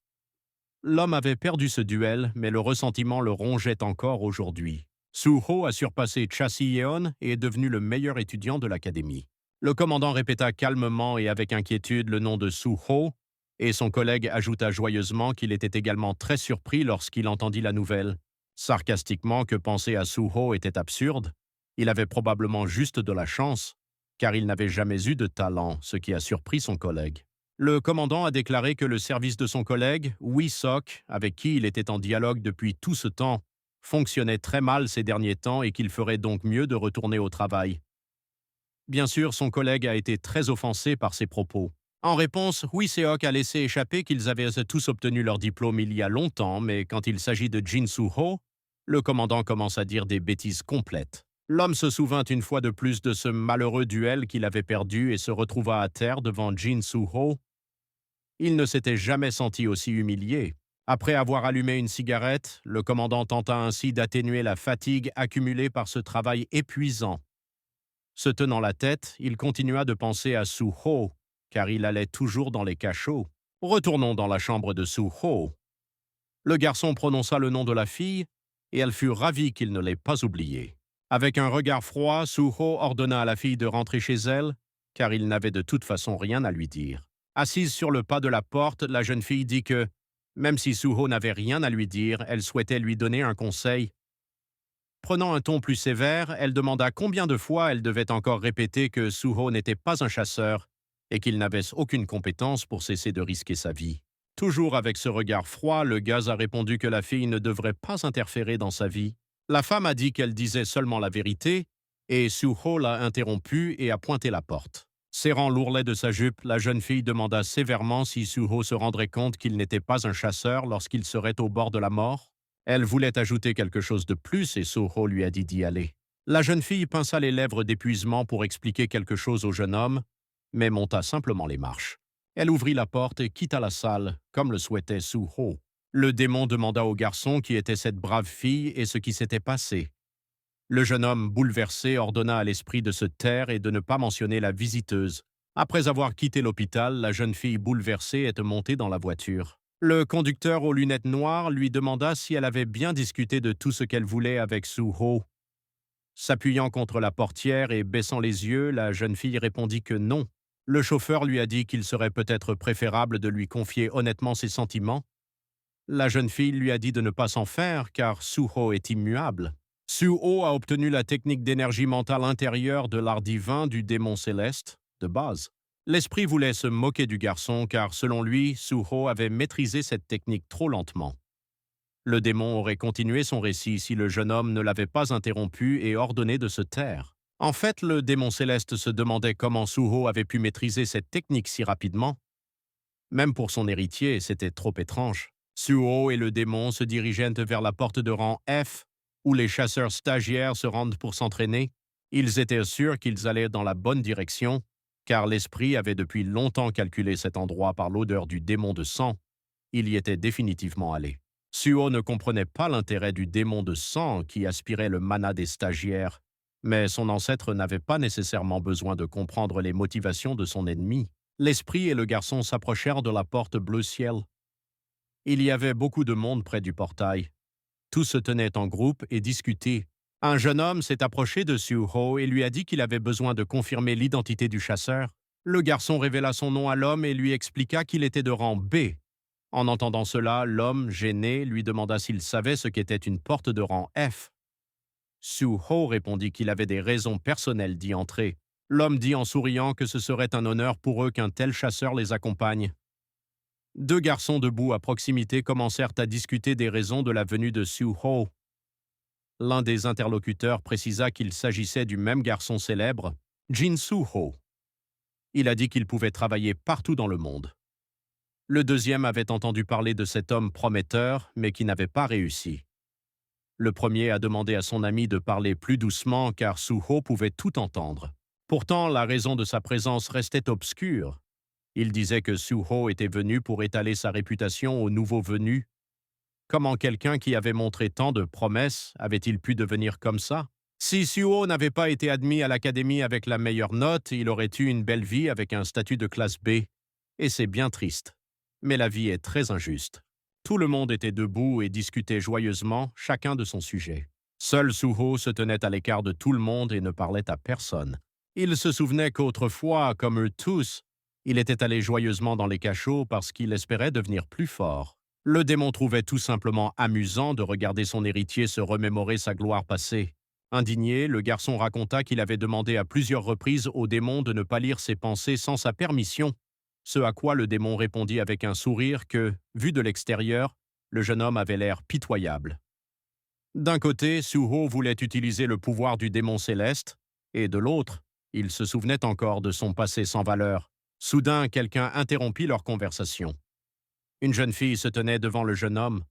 L'homme avait perdu ce duel, mais le ressentiment le rongeait encore aujourd'hui. Soo-ho a surpassé Cha Si-yeon et est devenu le meilleur étudiant de l'académie. Le commandant répéta calmement et avec inquiétude le nom de Soo-ho, et son collègue ajouta joyeusement qu'il était également très surpris lorsqu'il entendit la nouvelle. Sarcastiquement que penser à Soo-ho était absurde. Il avait probablement juste de la chance, car il n'avait jamais eu de talent, ce qui a surpris son collègue. Le commandant a déclaré que le service de son collègue, Wi-Sok, avec qui il était en dialogue depuis tout ce temps, fonctionnait très mal ces derniers temps et qu'il ferait donc mieux de retourner au travail. Bien sûr, son collègue a été très offensé par ces propos. En réponse, Wi-Seok a laissé échapper qu'ils avaient tous obtenu leur diplôme il y a longtemps, mais quand il s'agit de Jin Soo-ho, le commandant commence à dire des bêtises complètes. L'homme se souvint une fois de plus de ce malheureux duel qu'il avait perdu et se retrouva à terre devant Jin Soo-ho. Il ne s'était jamais senti aussi humilié. Après avoir allumé une cigarette, le commandant tenta ainsi d'atténuer la fatigue accumulée par ce travail épuisant. Se tenant la tête, il continua de penser à Soo-ho, car il allait toujours dans les cachots. Retournons dans la chambre de Soo-ho. Le garçon prononça le nom de la fille, et elle fut ravie qu'il ne l'ait pas oublié. Avec un regard froid, Soo-ho ordonna à la fille de rentrer chez elle, car il n'avait de toute façon rien à lui dire. Assise sur le pas de la porte, la jeune fille dit que, même si Soo-ho n'avait rien à lui dire, elle souhaitait lui donner un conseil. Prenant un ton plus sévère, elle demanda combien de fois elle devait encore répéter que Soo-ho n'était pas un chasseur et qu'il n'avait aucune compétence pour cesser de risquer sa vie. Toujours avec ce regard froid, le gaz a répondu que la fille ne devrait pas interférer dans sa vie. La femme a dit qu'elle disait seulement la vérité, et Soo-ho l'a interrompue et a pointé la porte. Serrant l'ourlet de sa jupe, la jeune fille demanda sévèrement si Soo-ho se rendrait compte qu'il n'était pas un chasseur lorsqu'il serait au bord de la mort. Elle voulait ajouter quelque chose de plus et Soo-ho lui a dit d'y aller. La jeune fille pinça les lèvres d'épuisement pour expliquer quelque chose au jeune homme, mais monta simplement les marches. Elle ouvrit la porte et quitta la salle, comme le souhaitait Soo-ho. Le démon demanda au garçon qui était cette brave fille et ce qui s'était passé. Le jeune homme, bouleversé, ordonna à l'esprit de se taire et de ne pas mentionner la visiteuse. Après avoir quitté l'hôpital, la jeune fille bouleversée est montée dans la voiture. Le conducteur aux lunettes noires lui demanda si elle avait bien discuté de tout ce qu'elle voulait avec Soo-ho. S'appuyant contre la portière et baissant les yeux, la jeune fille répondit que non. Le chauffeur lui a dit qu'il serait peut-être préférable de lui confier honnêtement ses sentiments. La jeune fille lui a dit de ne pas s'en faire car Soo-ho est immuable. Soo-ho a obtenu la technique d'énergie mentale intérieure de l'art divin du démon céleste, de base. L'esprit voulait se moquer du garçon car, selon lui, Suho avait maîtrisé cette technique trop lentement. Le démon aurait continué son récit si le jeune homme ne l'avait pas interrompu et ordonné de se taire. En fait, le démon céleste se demandait comment Suho avait pu maîtriser cette technique si rapidement. Même pour son héritier, c'était trop étrange. Suho et le démon se dirigeaient vers la porte de rang F, où les chasseurs stagiaires se rendent pour s'entraîner. Ils étaient sûrs qu'ils allaient dans la bonne direction, car l'esprit avait depuis longtemps calculé cet endroit par l'odeur du démon de sang. Il y était définitivement allé. Suho ne comprenait pas l'intérêt du démon de sang qui aspirait le mana des stagiaires, mais son ancêtre n'avait pas nécessairement besoin de comprendre les motivations de son ennemi. L'esprit et le garçon s'approchèrent de la porte bleu ciel. Il y avait beaucoup de monde près du portail. Tous se tenaient en groupe et discutaient. Un jeune homme s'est approché de Suho et lui a dit qu'il avait besoin de confirmer l'identité du chasseur. Le garçon révéla son nom à l'homme et lui expliqua qu'il était de rang B. En entendant cela, l'homme, gêné, lui demanda s'il savait ce qu'était une porte de rang F. Suho répondit qu'il avait des raisons personnelles d'y entrer. L'homme dit en souriant que ce serait un honneur pour eux qu'un tel chasseur les accompagne. Deux garçons debout à proximité commencèrent à discuter des raisons de la venue de Suho. L'un des interlocuteurs précisa qu'il s'agissait du même garçon célèbre, Jin Suho. Il a dit qu'il pouvait travailler partout dans le monde. Le deuxième avait entendu parler de cet homme prometteur, mais qui n'avait pas réussi. Le premier a demandé à son ami de parler plus doucement car Suho pouvait tout entendre. Pourtant, la raison de sa présence restait obscure. Il disait que Suho était venu pour étaler sa réputation aux nouveaux venus. Comment quelqu'un qui avait montré tant de promesses avait-il pu devenir comme ça? Si Suho n'avait pas été admis à l'académie avec la meilleure note, il aurait eu une belle vie avec un statut de classe B. Et c'est bien triste. Mais la vie est très injuste. Tout le monde était debout et discutait joyeusement, chacun de son sujet. Seul Suho se tenait à l'écart de tout le monde et ne parlait à personne. Il se souvenait qu'autrefois, comme eux tous, il était allé joyeusement dans les cachots parce qu'il espérait devenir plus fort. Le démon trouvait tout simplement amusant de regarder son héritier se remémorer sa gloire passée. Indigné, le garçon raconta qu'il avait demandé à plusieurs reprises au démon de ne pas lire ses pensées sans sa permission. Ce à quoi le démon répondit avec un sourire que, vu de l'extérieur, le jeune homme avait l'air pitoyable. D'un côté, Suho voulait utiliser le pouvoir du démon céleste, et de l'autre, il se souvenait encore de son passé sans valeur. Soudain, quelqu'un interrompit leur conversation. Une jeune fille se tenait devant le jeune homme.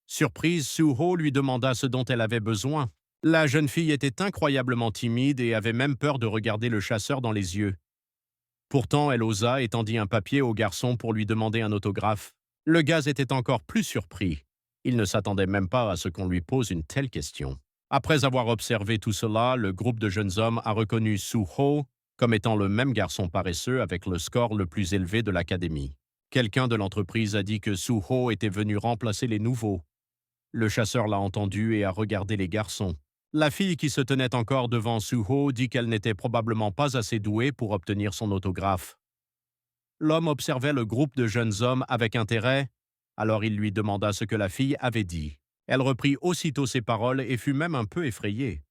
Surprise, Suho lui demanda ce dont elle avait besoin. La jeune fille était incroyablement timide et avait même peur de regarder le chasseur dans les yeux. Pourtant, elle osa et tendit un papier au garçon pour lui demander un autographe. Le gaz était encore plus surpris. Il ne s'attendait même pas à ce qu'on lui pose une telle question. Après avoir observé tout cela, le groupe de jeunes hommes a reconnu Suho comme étant le même garçon paresseux avec le score le plus élevé de l'académie. Quelqu'un de l'entreprise a dit que Suho était venu remplacer les nouveaux. Le chasseur l'a entendu et a regardé les garçons. La fille qui se tenait encore devant Suho dit qu'elle n'était probablement pas assez douée pour obtenir son autographe. L'homme observait le groupe de jeunes hommes avec intérêt, alors il lui demanda ce que la fille avait dit. Elle reprit aussitôt ses paroles et fut même un peu effrayée.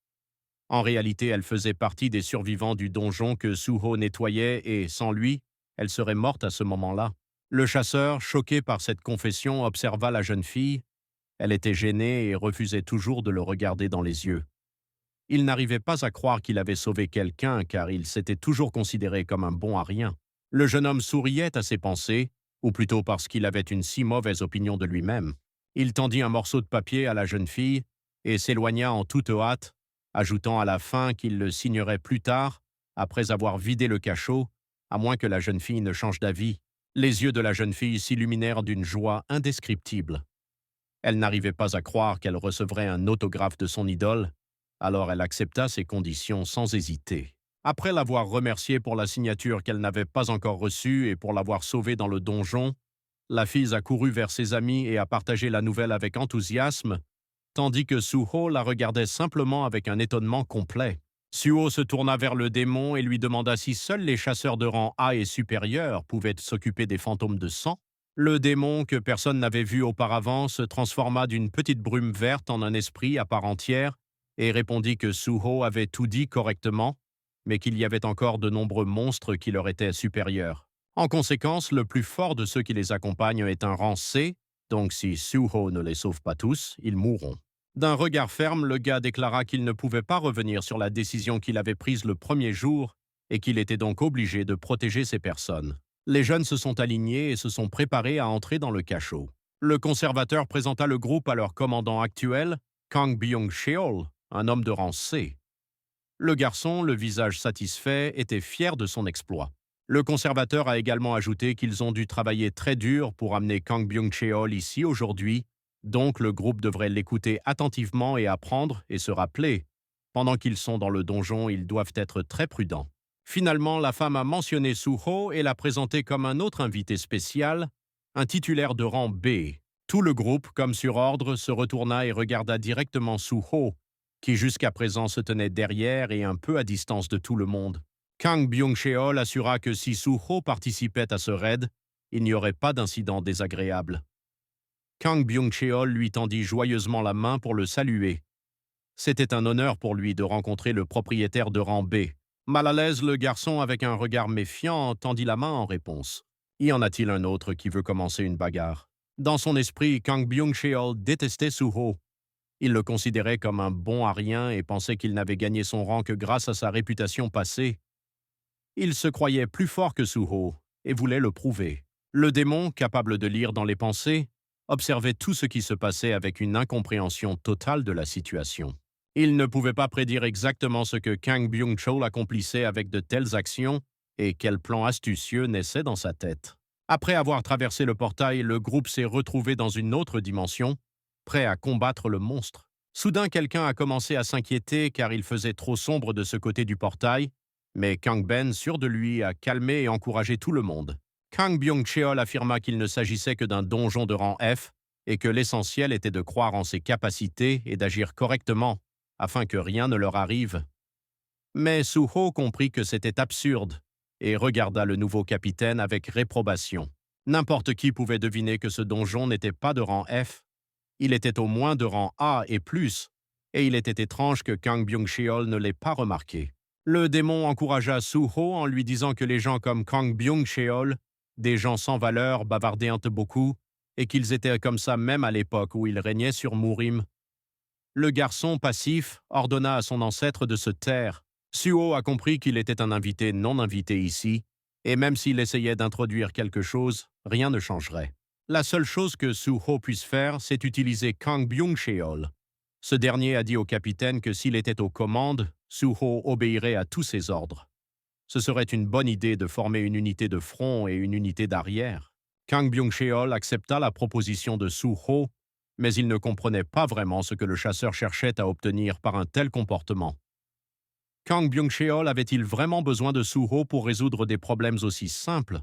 En réalité, elle faisait partie des survivants du donjon que Suho nettoyait et, sans lui, elle serait morte à ce moment-là. Le chasseur, choqué par cette confession, observa la jeune fille. Elle était gênée et refusait toujours de le regarder dans les yeux. Il n'arrivait pas à croire qu'il avait sauvé quelqu'un car il s'était toujours considéré comme un bon à rien. Le jeune homme souriait à ses pensées, ou plutôt parce qu'il avait une si mauvaise opinion de lui-même. Il tendit un morceau de papier à la jeune fille et s'éloigna en toute hâte, ajoutant à la fin qu'il le signerait plus tard, après avoir vidé le cachot, à moins que la jeune fille ne change d'avis. Les yeux de la jeune fille s'illuminèrent d'une joie indescriptible. Elle n'arrivait pas à croire qu'elle recevrait un autographe de son idole, alors elle accepta ses conditions sans hésiter. Après l'avoir remerciée pour la signature qu'elle n'avait pas encore reçue et pour l'avoir sauvée dans le donjon, la fille a couru vers ses amis et a partagé la nouvelle avec enthousiasme, tandis que Suho la regardait simplement avec un étonnement complet. Suho se tourna vers le démon et lui demanda si seuls les chasseurs de rang A et supérieur pouvaient s'occuper des fantômes de sang. Le démon, que personne n'avait vu auparavant, se transforma d'une petite brume verte en un esprit à part entière et répondit que Suho avait tout dit correctement, mais qu'il y avait encore de nombreux monstres qui leur étaient supérieurs. En conséquence, le plus fort de ceux qui les accompagnent est un rang C, donc si Suho ne les sauve pas tous, ils mourront. D'un regard ferme, le gars déclara qu'il ne pouvait pas revenir sur la décision qu'il avait prise le premier jour et qu'il était donc obligé de protéger ces personnes. Les jeunes se sont alignés et se sont préparés à entrer dans le cachot. Le conservateur présenta le groupe à leur commandant actuel, Kang Byung-cheol, un homme de rang C. Le garçon, le visage satisfait, était fier de son exploit. Le conservateur a également ajouté qu'ils ont dû travailler très dur pour amener Kang Byung-cheol ici aujourd'hui, donc le groupe devrait l'écouter attentivement et apprendre et se rappeler. Pendant qu'ils sont dans le donjon, ils doivent être très prudents. Finalement, la femme a mentionné Suho et l'a présenté comme un autre invité spécial, un titulaire de rang B. Tout le groupe, comme sur ordre, se retourna et regarda directement Suho, qui jusqu'à présent se tenait derrière et un peu à distance de tout le monde. Kang Byung-cheol assura que si Suho participait à ce raid, il n'y aurait pas d'incident désagréable. Kang Byung-cheol lui tendit joyeusement la main pour le saluer. C'était un honneur pour lui de rencontrer le propriétaire de rang B. Mal à l'aise, le garçon, avec un regard méfiant, tendit la main en réponse. Y en a-t-il un autre qui veut commencer une bagarre? Dans son esprit, Kang Byung-cheol détestait Suho. Il le considérait comme un bon à rien et pensait qu'il n'avait gagné son rang que grâce à sa réputation passée. Il se croyait plus fort que Suho et voulait le prouver. Le démon, capable de lire dans les pensées, observait tout ce qui se passait avec une incompréhension totale de la situation. Il ne pouvait pas prédire exactement ce que Kang Byung-cheol accomplissait avec de telles actions et quel plan astucieux naissait dans sa tête. Après avoir traversé le portail, le groupe s'est retrouvé dans une autre dimension, prêt à combattre le monstre. Soudain, quelqu'un a commencé à s'inquiéter car il faisait trop sombre de ce côté du portail, mais Kang Ben, sûr de lui, a calmé et encouragé tout le monde. Kang Byung-cheol affirma qu'il ne s'agissait que d'un donjon de rang F et que l'essentiel était de croire en ses capacités et d'agir correctement, afin que rien ne leur arrive. Mais Suho comprit que c'était absurde et regarda le nouveau capitaine avec réprobation. N'importe qui pouvait deviner que ce donjon n'était pas de rang F. Il était au moins de rang A et plus, et il était étrange que Kang Byung-cheol ne l'ait pas remarqué. Le démon encouragea Suho en lui disant que les gens comme Kang Byung-cheol, des gens sans valeur, bavardaient un peu beaucoup, et qu'ils étaient comme ça même à l'époque où il régnait sur Murim. Le garçon, passif, ordonna à son ancêtre de se taire. Suho a compris qu'il était un invité non invité ici, et même s'il essayait d'introduire quelque chose, rien ne changerait. La seule chose que Suho puisse faire, c'est utiliser Kang Byung-cheol. Ce dernier a dit au capitaine que s'il était aux commandes, Suho obéirait à tous ses ordres. Ce serait une bonne idée de former une unité de front et une unité d'arrière. Kang Byung-cheol accepta la proposition de Suho, mais il ne comprenait pas vraiment ce que le chasseur cherchait à obtenir par un tel comportement. Kang Byung-cheol avait-il vraiment besoin de Suho pour résoudre des problèmes aussi simples?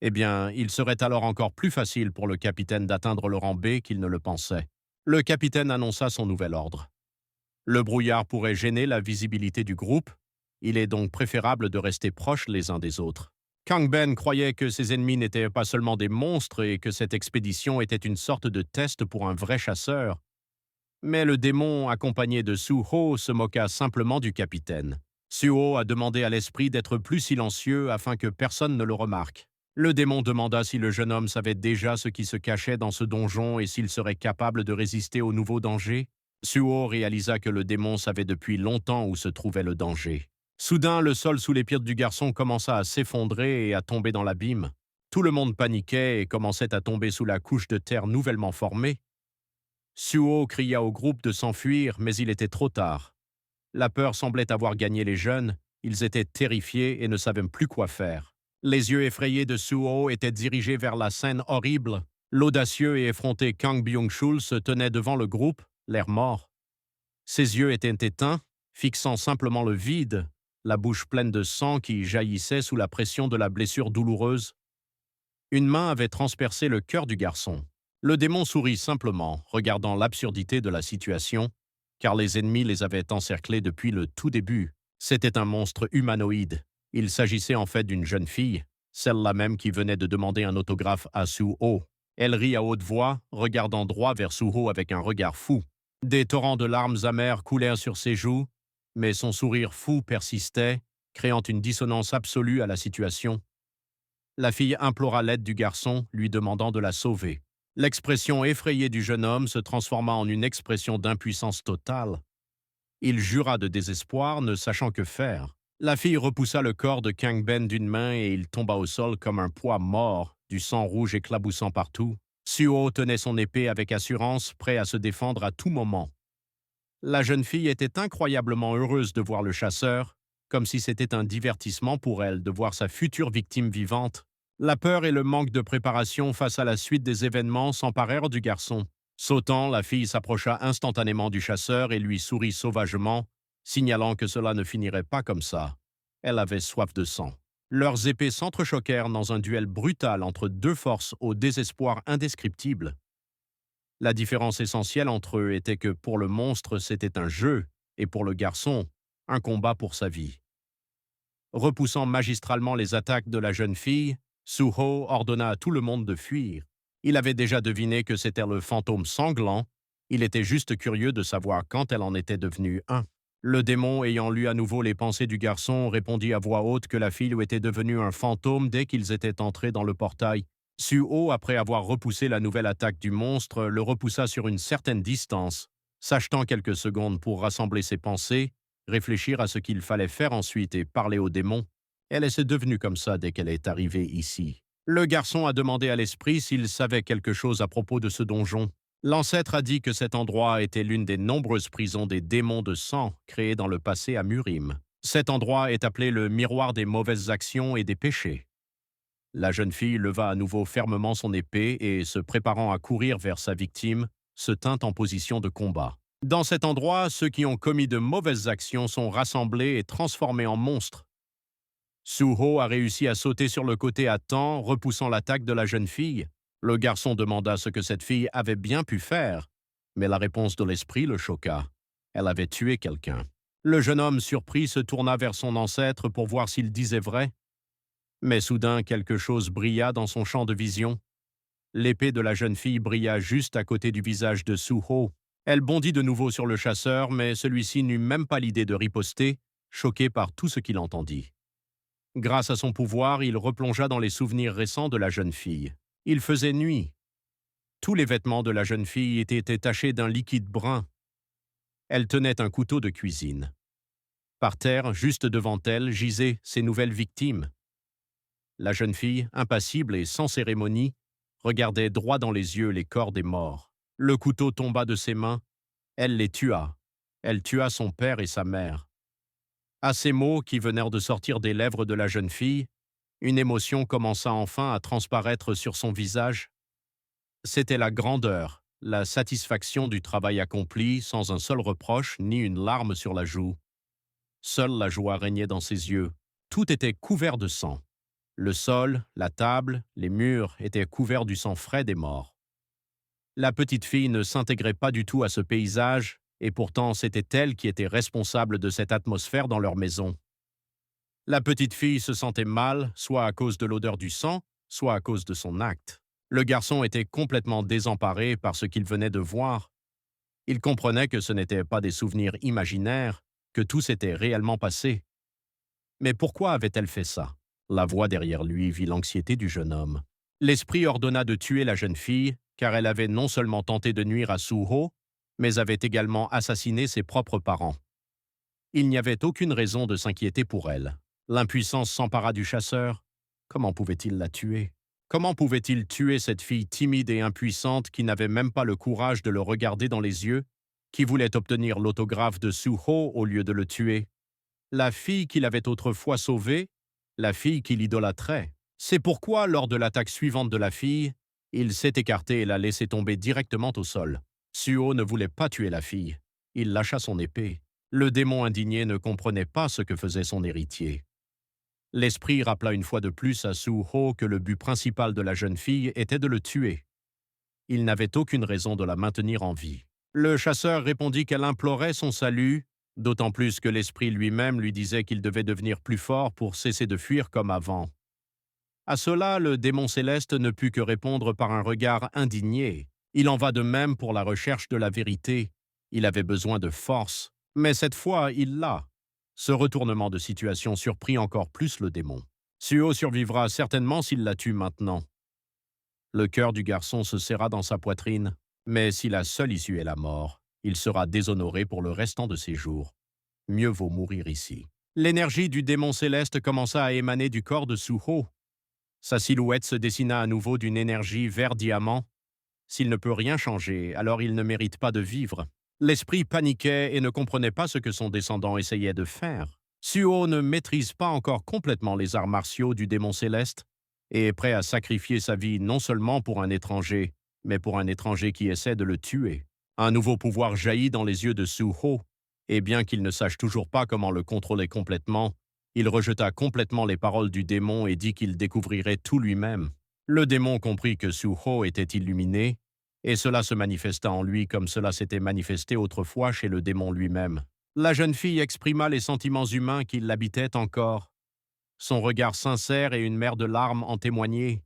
Eh bien, il serait alors encore plus facile pour le capitaine d'atteindre le rang B qu'il ne le pensait. Le capitaine annonça son nouvel ordre. Le brouillard pourrait gêner la visibilité du groupe, il est donc préférable de rester proches les uns des autres. Kang Ben croyait que ses ennemis n'étaient pas seulement des monstres et que cette expédition était une sorte de test pour un vrai chasseur. Mais le démon, accompagné de Suho, se moqua simplement du capitaine. Suho a demandé à l'esprit d'être plus silencieux afin que personne ne le remarque. Le démon demanda si le jeune homme savait déjà ce qui se cachait dans ce donjon et s'il serait capable de résister aux nouveaux dangers. Suho réalisa que le démon savait depuis longtemps où se trouvait le danger. Soudain, le sol sous les pieds du garçon commença à s'effondrer et à tomber dans l'abîme. Tout le monde paniquait et commençait à tomber sous la couche de terre nouvellement formée. Suho cria au groupe de s'enfuir, mais il était trop tard. La peur semblait avoir gagné les jeunes, ils étaient terrifiés et ne savaient plus quoi faire. Les yeux effrayés de Suho étaient dirigés vers la scène horrible. L'audacieux et effronté Kang Byung-cheol se tenait devant le groupe, l'air mort. Ses yeux étaient éteints, fixant simplement le vide, la bouche pleine de sang qui jaillissait sous la pression de la blessure douloureuse. Une main avait transpercé le cœur du garçon. Le démon sourit simplement, regardant l'absurdité de la situation, car les ennemis les avaient encerclés depuis le tout début. C'était un monstre humanoïde. Il s'agissait en fait d'une jeune fille, celle-là même qui venait de demander un autographe à Suho. Elle rit à haute voix, regardant droit vers Suho avec un regard fou. Des torrents de larmes amères coulèrent sur ses joues, mais son sourire fou persistait, créant une dissonance absolue à la situation. La fille implora l'aide du garçon, lui demandant de la sauver. L'expression effrayée du jeune homme se transforma en une expression d'impuissance totale. Il jura de désespoir, ne sachant que faire. La fille repoussa le corps de Kang Ben d'une main et il tomba au sol comme un poids mort, du sang rouge éclaboussant partout. Suho tenait son épée avec assurance, prêt à se défendre à tout moment. La jeune fille était incroyablement heureuse de voir le chasseur, comme si c'était un divertissement pour elle de voir sa future victime vivante. La peur et le manque de préparation face à la suite des événements s'emparèrent du garçon. Sautant, la fille s'approcha instantanément du chasseur et lui sourit sauvagement, signalant que cela ne finirait pas comme ça. Elle avait soif de sang. Leurs épées s'entrechoquèrent dans un duel brutal entre deux forces au désespoir indescriptible. La différence essentielle entre eux était que pour le monstre, c'était un jeu, et pour le garçon, un combat pour sa vie. Repoussant magistralement les attaques de la jeune fille, Suho ordonna à tout le monde de fuir. Il avait déjà deviné que c'était le fantôme sanglant, il était juste curieux de savoir quand elle en était devenue un. Le démon, ayant lu à nouveau les pensées du garçon, répondit à voix haute que la fille était devenue un fantôme dès qu'ils étaient entrés dans le portail. Suho, après avoir repoussé la nouvelle attaque du monstre, le repoussa sur une certaine distance, s'achetant quelques secondes pour rassembler ses pensées, réfléchir à ce qu'il fallait faire ensuite et parler au démon. Elle est devenue comme ça dès qu'elle est arrivée ici. Le garçon a demandé à l'esprit s'il savait quelque chose à propos de ce donjon. L'ancêtre a dit que cet endroit était l'une des nombreuses prisons des démons de sang créées dans le passé à Murim. Cet endroit est appelé le miroir des mauvaises actions et des péchés. La jeune fille leva à nouveau fermement son épée et, se préparant à courir vers sa victime, se tint en position de combat. Dans cet endroit, ceux qui ont commis de mauvaises actions sont rassemblés et transformés en monstres. Suho a réussi à sauter sur le côté à temps, repoussant l'attaque de la jeune fille. Le garçon demanda ce que cette fille avait bien pu faire, mais la réponse de l'esprit le choqua. Elle avait tué quelqu'un. Le jeune homme surpris se tourna vers son ancêtre pour voir s'il disait vrai. Mais soudain, quelque chose brilla dans son champ de vision. L'épée de la jeune fille brilla juste à côté du visage de Suho. Elle bondit de nouveau sur le chasseur, mais celui-ci n'eut même pas l'idée de riposter, choqué par tout ce qu'il entendit. Grâce à son pouvoir, il replongea dans les souvenirs récents de la jeune fille. Il faisait nuit. Tous les vêtements de la jeune fille étaient tachés d'un liquide brun. Elle tenait un couteau de cuisine. Par terre, juste devant elle, gisaient ses nouvelles victimes. La jeune fille, impassible et sans cérémonie, regardait droit dans les yeux les corps des morts. Le couteau tomba de ses mains. Elle les tua. Elle tua son père et sa mère. À ces mots qui venèrent de sortir des lèvres de la jeune fille, une émotion commença enfin à transparaître sur son visage. C'était la grandeur, la satisfaction du travail accompli sans un seul reproche ni une larme sur la joue. Seule la joie régnait dans ses yeux. Tout était couvert de sang. Le sol, la table, les murs étaient couverts du sang frais des morts. La petite fille ne s'intégrait pas du tout à ce paysage, et pourtant c'était elle qui était responsable de cette atmosphère dans leur maison. La petite fille se sentait mal, soit à cause de l'odeur du sang, soit à cause de son acte. Le garçon était complètement désemparé par ce qu'il venait de voir. Il comprenait que ce n'étaient pas des souvenirs imaginaires, que tout s'était réellement passé. Mais pourquoi avait-elle fait ça? La voix derrière lui vit l'anxiété du jeune homme. L'esprit ordonna de tuer la jeune fille, car elle avait non seulement tenté de nuire à Suho, mais avait également assassiné ses propres parents. Il n'y avait aucune raison de s'inquiéter pour elle. L'impuissance s'empara du chasseur. Comment pouvait-il la tuer? Comment pouvait-il tuer cette fille timide et impuissante qui n'avait même pas le courage de le regarder dans les yeux, qui voulait obtenir l'autographe de Suho au lieu de le tuer? La fille qu'il avait autrefois sauvée, la fille qu'il idolâtrait. C'est pourquoi, lors de l'attaque suivante de la fille, il s'est écarté et l'a laissée tomber directement au sol. Suho ne voulait pas tuer la fille. Il lâcha son épée. Le démon indigné ne comprenait pas ce que faisait son héritier. L'esprit rappela une fois de plus à Suho que le but principal de la jeune fille était de le tuer. Il n'avait aucune raison de la maintenir en vie. Le chasseur répondit qu'elle implorait son salut, d'autant plus que l'esprit lui-même lui disait qu'il devait devenir plus fort pour cesser de fuir comme avant. À cela, le démon céleste ne put que répondre par un regard indigné. Il en va de même pour la recherche de la vérité. Il avait besoin de force, mais cette fois, il l'a. Ce retournement de situation surprit encore plus le démon. Suho survivra certainement s'il la tue maintenant. Le cœur du garçon se serra dans sa poitrine, mais si la seule issue est la mort, il sera déshonoré pour le restant de ses jours. Mieux vaut mourir ici. L'énergie du démon céleste commença à émaner du corps de Suho. Sa silhouette se dessina à nouveau d'une énergie vert diamant. S'il ne peut rien changer, alors il ne mérite pas de vivre. L'esprit paniquait et ne comprenait pas ce que son descendant essayait de faire. Suho ne maîtrise pas encore complètement les arts martiaux du démon céleste et est prêt à sacrifier sa vie non seulement pour un étranger, mais pour un étranger qui essaie de le tuer. Un nouveau pouvoir jaillit dans les yeux de Suho, et bien qu'il ne sache toujours pas comment le contrôler complètement, il rejeta complètement les paroles du démon et dit qu'il découvrirait tout lui-même. Le démon comprit que Suho était illuminé, et cela se manifesta en lui comme cela s'était manifesté autrefois chez le démon lui-même. La jeune fille exprima les sentiments humains qui l'habitaient encore. Son regard sincère et une mer de larmes en témoignaient.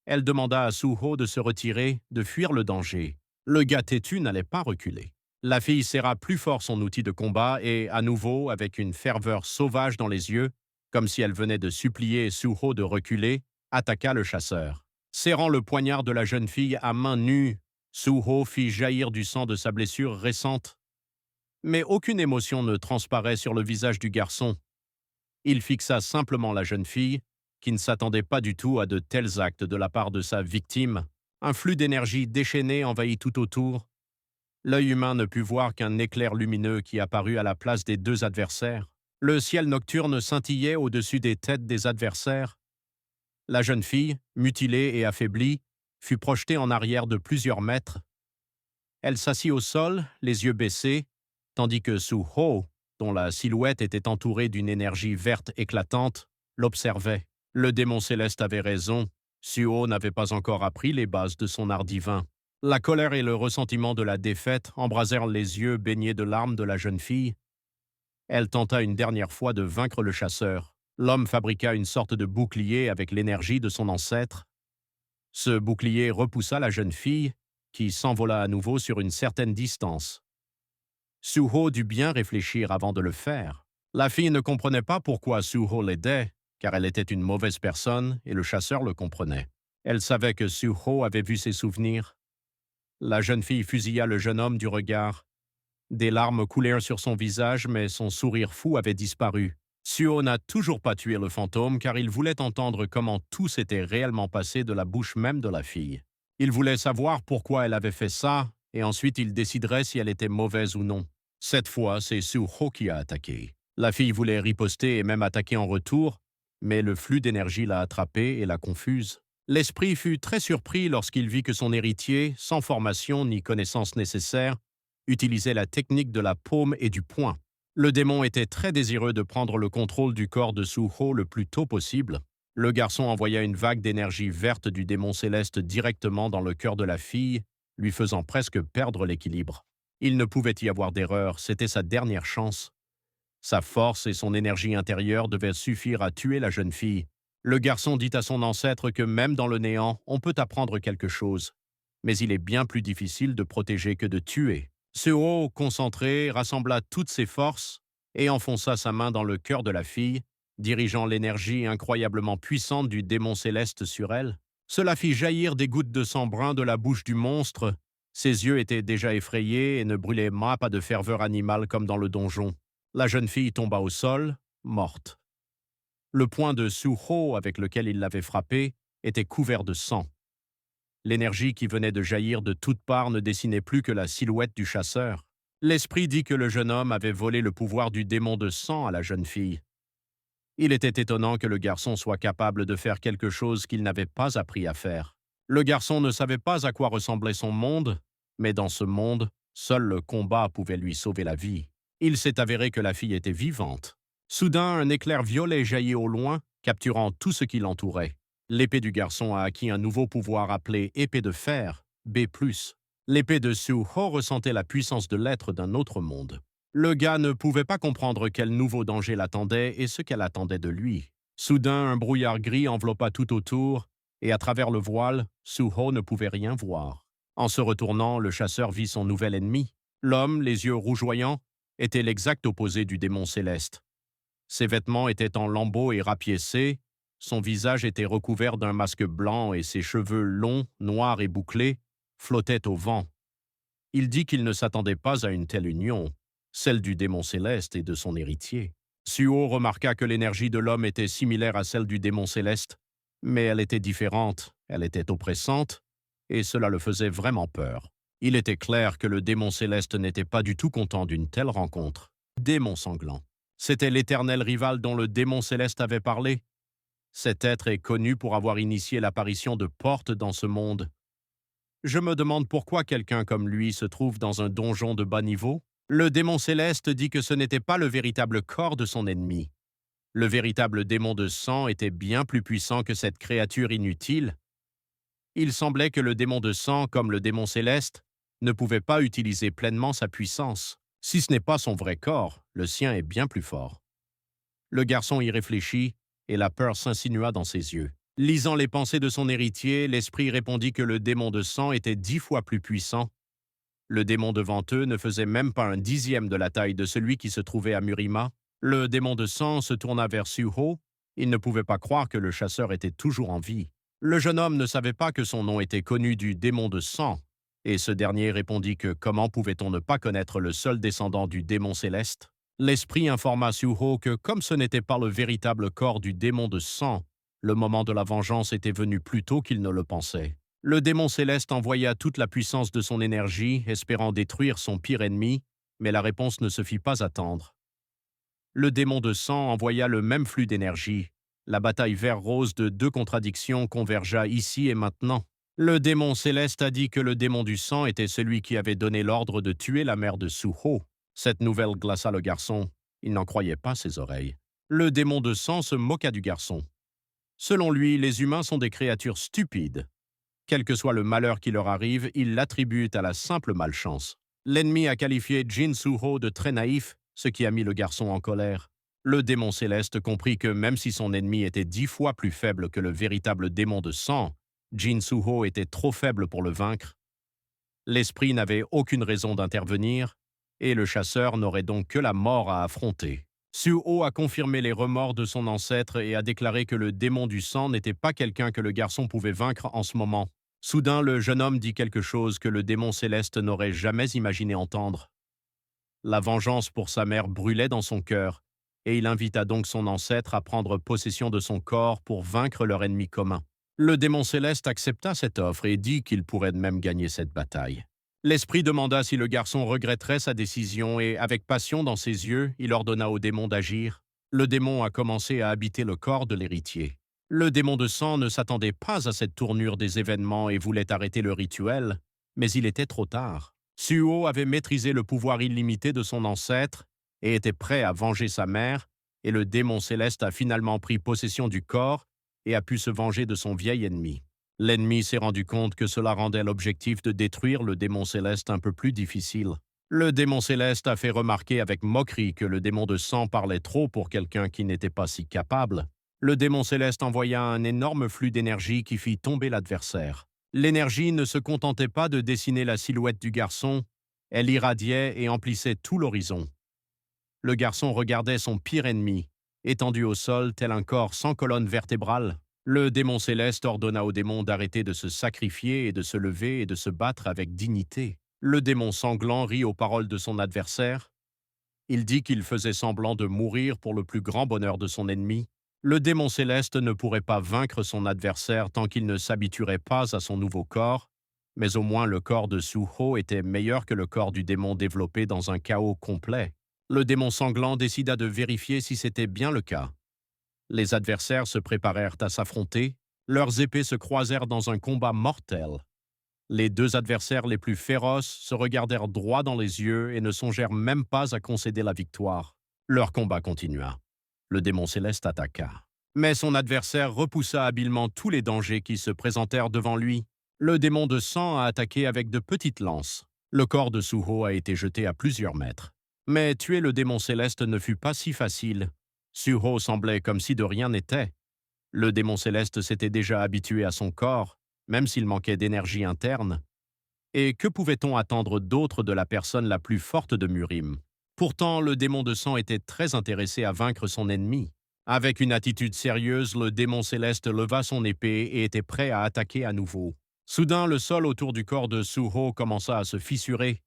Elle demanda à Suho de se retirer, de fuir le danger. Le gars têtu n'allait pas reculer. La fille serra plus fort son outil de combat et, à nouveau, avec une ferveur sauvage dans les yeux, comme si elle venait de supplier Suho de reculer, attaqua le chasseur. Serrant le poignard de la jeune fille à main nue, Suho fit jaillir du sang de sa blessure récente. Mais aucune émotion ne transparaît sur le visage du garçon. Il fixa simplement la jeune fille, qui ne s'attendait pas du tout à de tels actes de la part de sa victime. Un flux d'énergie déchaîné envahit tout autour. L'œil humain ne put voir qu'un éclair lumineux qui apparut à la place des deux adversaires. Le ciel nocturne scintillait au-dessus des têtes des adversaires. La jeune fille, mutilée et affaiblie, fut projetée en arrière de plusieurs mètres. Elle s'assit au sol, les yeux baissés, tandis que Suho, dont la silhouette était entourée d'une énergie verte éclatante, l'observait. Le démon céleste avait raison. Suho n'avait pas encore appris les bases de son art divin. La colère et le ressentiment de la défaite embrasèrent les yeux baignés de larmes de la jeune fille. Elle tenta une dernière fois de vaincre le chasseur. L'homme fabriqua une sorte de bouclier avec l'énergie de son ancêtre. Ce bouclier repoussa la jeune fille, qui s'envola à nouveau sur une certaine distance. Suho dut bien réfléchir avant de le faire. La fille ne comprenait pas pourquoi Suho l'aidait, car elle était une mauvaise personne et le chasseur le comprenait. Elle savait que Suho avait vu ses souvenirs. La jeune fille fusilla le jeune homme du regard. Des larmes coulèrent sur son visage, mais son sourire fou avait disparu. Suho n'a toujours pas tué le fantôme car il voulait entendre comment tout s'était réellement passé de la bouche même de la fille. Il voulait savoir pourquoi elle avait fait ça, et ensuite il déciderait si elle était mauvaise ou non. Cette fois, c'est Suho qui a attaqué. La fille voulait riposter et même attaquer en retour, mais le flux d'énergie l'a attrapée et la confuse. L'esprit fut très surpris lorsqu'il vit que son héritier, sans formation ni connaissance nécessaire, utilisait la technique de la paume et du poing. Le démon était très désireux de prendre le contrôle du corps de Suho le plus tôt possible. Le garçon envoya une vague d'énergie verte du démon céleste directement dans le cœur de la fille, lui faisant presque perdre l'équilibre. Il ne pouvait y avoir d'erreur, c'était sa dernière chance. Sa force et son énergie intérieure devaient suffire à tuer la jeune fille. Le garçon dit à son ancêtre que même dans le néant, on peut apprendre quelque chose. Mais il est bien plus difficile de protéger que de tuer. Suho, concentré, rassembla toutes ses forces et enfonça sa main dans le cœur de la fille, dirigeant l'énergie incroyablement puissante du démon céleste sur elle. Cela fit jaillir des gouttes de sang brun de la bouche du monstre. Ses yeux étaient déjà effrayés et ne brûlaient pas de ferveur animale comme dans le donjon. La jeune fille tomba au sol, morte. Le poing de Suho avec lequel il l'avait frappée était couvert de sang. L'énergie qui venait de jaillir de toutes parts ne dessinait plus que la silhouette du chasseur. L'esprit dit que le jeune homme avait volé le pouvoir du démon de sang à la jeune fille. Il était étonnant que le garçon soit capable de faire quelque chose qu'il n'avait pas appris à faire. Le garçon ne savait pas à quoi ressemblait son monde, mais dans ce monde, seul le combat pouvait lui sauver la vie. Il s'est avéré que la fille était vivante. Soudain, un éclair violet jaillit au loin, capturant tout ce qui l'entourait. L'épée du garçon a acquis un nouveau pouvoir appelé épée de fer, B+. L'épée de Suho ressentait la puissance de l'être d'un autre monde. Le gars ne pouvait pas comprendre quel nouveau danger l'attendait et ce qu'elle attendait de lui. Soudain, un brouillard gris enveloppa tout autour, et à travers le voile, Suho ne pouvait rien voir. En se retournant, le chasseur vit son nouvel ennemi. L'homme, les yeux rougeoyants, était l'exact opposé du démon céleste. Ses vêtements étaient en lambeaux et rapiécés, son visage était recouvert d'un masque blanc et ses cheveux longs, noirs et bouclés flottaient au vent. Il dit qu'il ne s'attendait pas à une telle union, celle du démon céleste et de son héritier. Suho remarqua que l'énergie de l'homme était similaire à celle du démon céleste, mais elle était différente, elle était oppressante, et cela le faisait vraiment peur. Il était clair que le démon céleste n'était pas du tout content d'une telle rencontre. Démon sanglant. C'était l'éternel rival dont le démon céleste avait parlé. Cet être est connu pour avoir initié l'apparition de portes dans ce monde. Je me demande pourquoi quelqu'un comme lui se trouve dans un donjon de bas niveau. Le démon céleste dit que ce n'était pas le véritable corps de son ennemi. Le véritable démon de sang était bien plus puissant que cette créature inutile. Il semblait que le démon de sang, comme le démon céleste, ne pouvait pas utiliser pleinement sa puissance. Si ce n'est pas son vrai corps, le sien est bien plus fort. Le garçon y réfléchit, et la peur s'insinua dans ses yeux. Lisant les pensées de son héritier, l'esprit répondit que le démon de sang était 10 fois plus puissant. Le démon devant eux ne faisait même pas un dixième de la taille de celui qui se trouvait à Murima. Le démon de sang se tourna vers Suho. Il ne pouvait pas croire que le chasseur était toujours en vie. Le jeune homme ne savait pas que son nom était connu du démon de sang, et ce dernier répondit que comment pouvait-on ne pas connaître le seul descendant du démon céleste? L'esprit informa Suho que comme ce n'était pas le véritable corps du démon de sang, le moment de la vengeance était venu plus tôt qu'il ne le pensait. Le démon céleste envoya toute la puissance de son énergie, espérant détruire son pire ennemi, mais la réponse ne se fit pas attendre. Le démon de sang envoya le même flux d'énergie. La bataille vert-rose de deux contradictions convergea ici et maintenant. Le démon céleste a dit que le démon du sang était celui qui avait donné l'ordre de tuer la mère de Suho. Cette nouvelle glaça le garçon. Il n'en croyait pas ses oreilles. Le démon de sang se moqua du garçon. Selon lui, les humains sont des créatures stupides. Quel que soit le malheur qui leur arrive, ils l'attribuent à la simple malchance. L'ennemi a qualifié Jin Suho de très naïf, ce qui a mis le garçon en colère. Le démon céleste comprit que même si son ennemi était 10 fois plus faible que le véritable démon de sang, Jin Suho était trop faible pour le vaincre. L'esprit n'avait aucune raison d'intervenir, et le chasseur n'aurait donc que la mort à affronter. Suho a confirmé les remords de son ancêtre et a déclaré que le démon du sang n'était pas quelqu'un que le garçon pouvait vaincre en ce moment. Soudain, le jeune homme dit quelque chose que le démon céleste n'aurait jamais imaginé entendre. La vengeance pour sa mère brûlait dans son cœur, et il invita donc son ancêtre à prendre possession de son corps pour vaincre leur ennemi commun. Le démon céleste accepta cette offre et dit qu'il pourrait même gagner cette bataille. L'esprit demanda si le garçon regretterait sa décision et, avec passion dans ses yeux, il ordonna au démon d'agir. Le démon a commencé à habiter le corps de l'héritier. Le démon de sang ne s'attendait pas à cette tournure des événements et voulait arrêter le rituel, mais il était trop tard. Suho avait maîtrisé le pouvoir illimité de son ancêtre et était prêt à venger sa mère, et le démon céleste a finalement pris possession du corps et a pu se venger de son vieil ennemi. L'ennemi s'est rendu compte que cela rendait l'objectif de détruire le démon céleste un peu plus difficile. Le démon céleste a fait remarquer avec moquerie que le démon de sang parlait trop pour quelqu'un qui n'était pas si capable. Le démon céleste envoya un énorme flux d'énergie qui fit tomber l'adversaire. L'énergie ne se contentait pas de dessiner la silhouette du garçon, elle irradiait et emplissait tout l'horizon. Le garçon regardait son pire ennemi, étendu au sol tel un corps sans colonne vertébrale. Le démon céleste ordonna au démon d'arrêter de se sacrifier et de se lever et de se battre avec dignité. Le démon sanglant rit aux paroles de son adversaire. Il dit qu'il faisait semblant de mourir pour le plus grand bonheur de son ennemi. Le démon céleste ne pourrait pas vaincre son adversaire tant qu'il ne s'habituerait pas à son nouveau corps, mais au moins le corps de Suho était meilleur que le corps du démon développé dans un chaos complet. Le démon sanglant décida de vérifier si c'était bien le cas. Les adversaires se préparèrent à s'affronter, leurs épées se croisèrent dans un combat mortel. Les deux adversaires les plus féroces se regardèrent droit dans les yeux et ne songèrent même pas à concéder la victoire. Leur combat continua. Le démon céleste attaqua. Mais son adversaire repoussa habilement tous les dangers qui se présentèrent devant lui. Le démon de sang a attaqué avec de petites lances. Le corps de Suho a été jeté à plusieurs mètres. Mais tuer le démon céleste ne fut pas si facile. Suho semblait comme si de rien n'était. Le démon céleste s'était déjà habitué à son corps, même s'il manquait d'énergie interne. Et que pouvait-on attendre d'autre de la personne la plus forte de Murim? Pourtant, le démon de sang était très intéressé à vaincre son ennemi. Avec une attitude sérieuse, le démon céleste leva son épée et était prêt à attaquer à nouveau. Soudain, le sol autour du corps de Suho commença à se fissurer.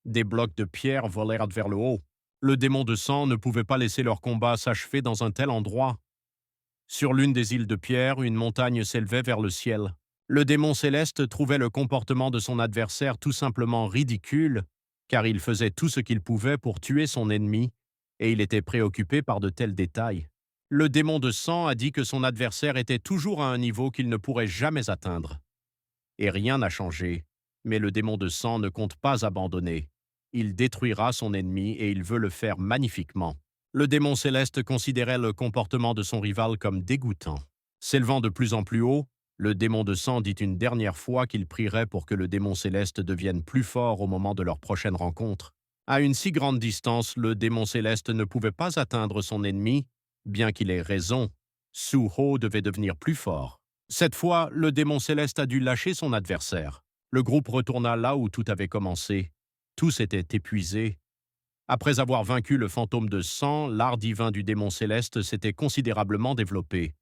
Des blocs de pierre volèrent vers le haut. Le démon de sang ne pouvait pas laisser leur combat s'achever dans un tel endroit. Sur l'une des îles de pierre, une montagne s'élevait vers le ciel. Le démon céleste trouvait le comportement de son adversaire tout simplement ridicule, car il faisait tout ce qu'il pouvait pour tuer son ennemi, et il était préoccupé par de tels détails. Le démon de sang a dit que son adversaire était toujours à un niveau qu'il ne pourrait jamais atteindre. Et rien n'a changé, mais le démon de sang ne compte pas abandonner. Il détruira son ennemi et il veut le faire magnifiquement. Le démon céleste considérait le comportement de son rival comme dégoûtant. S'élevant de plus en plus haut, le démon de sang dit une dernière fois qu'il prierait pour que le démon céleste devienne plus fort au moment de leur prochaine rencontre. À une si grande distance, le démon céleste ne pouvait pas atteindre son ennemi, bien qu'il ait raison. Suho devait devenir plus fort. Cette fois, le démon céleste a dû lâcher son adversaire. Le groupe retourna là où tout avait commencé. Tous étaient épuisés. Après avoir vaincu le fantôme de sang, l'art divin du démon céleste s'était considérablement développé.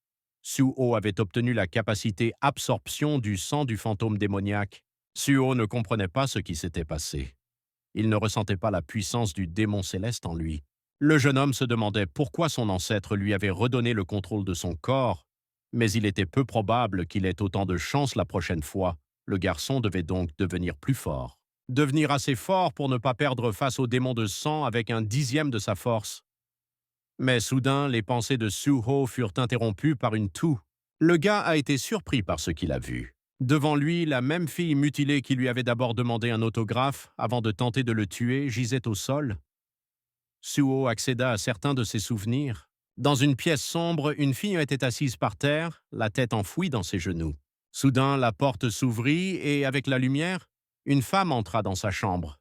Suho avait obtenu la capacité absorption du sang du fantôme démoniaque. Suho ne comprenait pas ce qui s'était passé. Il ne ressentait pas la puissance du démon céleste en lui. Le jeune homme se demandait pourquoi son ancêtre lui avait redonné le contrôle de son corps, mais il était peu probable qu'il ait autant de chance la prochaine fois. Le garçon devait donc devenir plus fort. Devenir assez fort pour ne pas perdre face au démon de sang avec un dixième de sa force. Mais soudain, les pensées de Suho furent interrompues par une toux. Le gars a été surpris par ce qu'il a vu. Devant lui, la même fille mutilée qui lui avait d'abord demandé un autographe avant de tenter de le tuer gisait au sol. Suho accéda à certains de ses souvenirs. Dans une pièce sombre, une fille était assise par terre, la tête enfouie dans ses genoux. Soudain, la porte s'ouvrit et, avec la lumière, une femme entra dans sa chambre.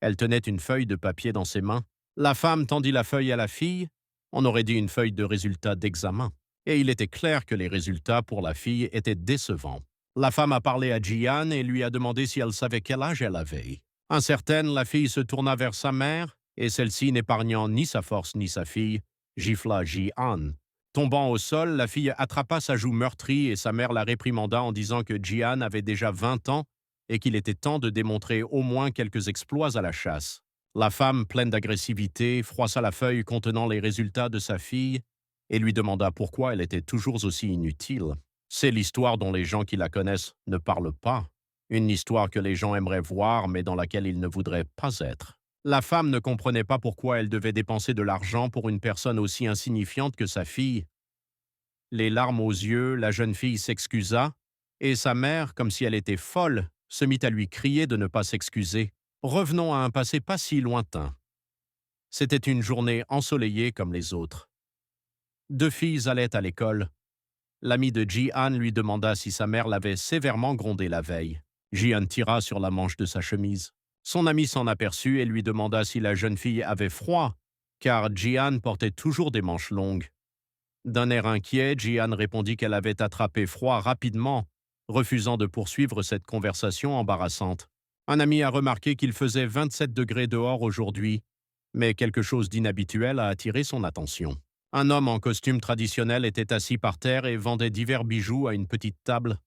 Elle tenait une feuille de papier dans ses mains. La femme tendit la feuille à la fille. On aurait dit une feuille de résultats d'examen. Et il était clair que les résultats pour la fille étaient décevants. La femme a parlé à Jian et lui a demandé si elle savait quel âge elle avait. Incertaine, la fille se tourna vers sa mère, et celle-ci, n'épargnant ni sa force ni sa fille, gifla Jian. Tombant au sol, la fille attrapa sa joue meurtrie et sa mère la réprimanda en disant que Jian avait déjà 20 ans et qu'il était temps de démontrer au moins quelques exploits à la chasse. La femme, pleine d'agressivité, froissa la feuille contenant les résultats de sa fille et lui demanda pourquoi elle était toujours aussi inutile. C'est l'histoire dont les gens qui la connaissent ne parlent pas. Une histoire que les gens aimeraient voir, mais dans laquelle ils ne voudraient pas être. La femme ne comprenait pas pourquoi elle devait dépenser de l'argent pour une personne aussi insignifiante que sa fille. Les larmes aux yeux, la jeune fille s'excusa, et sa mère, comme si elle était folle, se mit à lui crier de ne pas s'excuser. Revenons à un passé pas si lointain. C'était une journée ensoleillée comme les autres. Deux filles allaient à l'école. L'ami de Jian lui demanda si sa mère l'avait sévèrement grondé la veille. Jian tira sur la manche de sa chemise. Son ami s'en aperçut et lui demanda si la jeune fille avait froid, car Jian portait toujours des manches longues. D'un air inquiet, Jian répondit qu'elle avait attrapé froid rapidement, refusant de poursuivre cette conversation embarrassante. Un ami a remarqué qu'il faisait 27 degrés dehors aujourd'hui, mais quelque chose d'inhabituel a attiré son attention. Un homme en costume traditionnel était assis par terre et vendait divers bijoux à une petite table.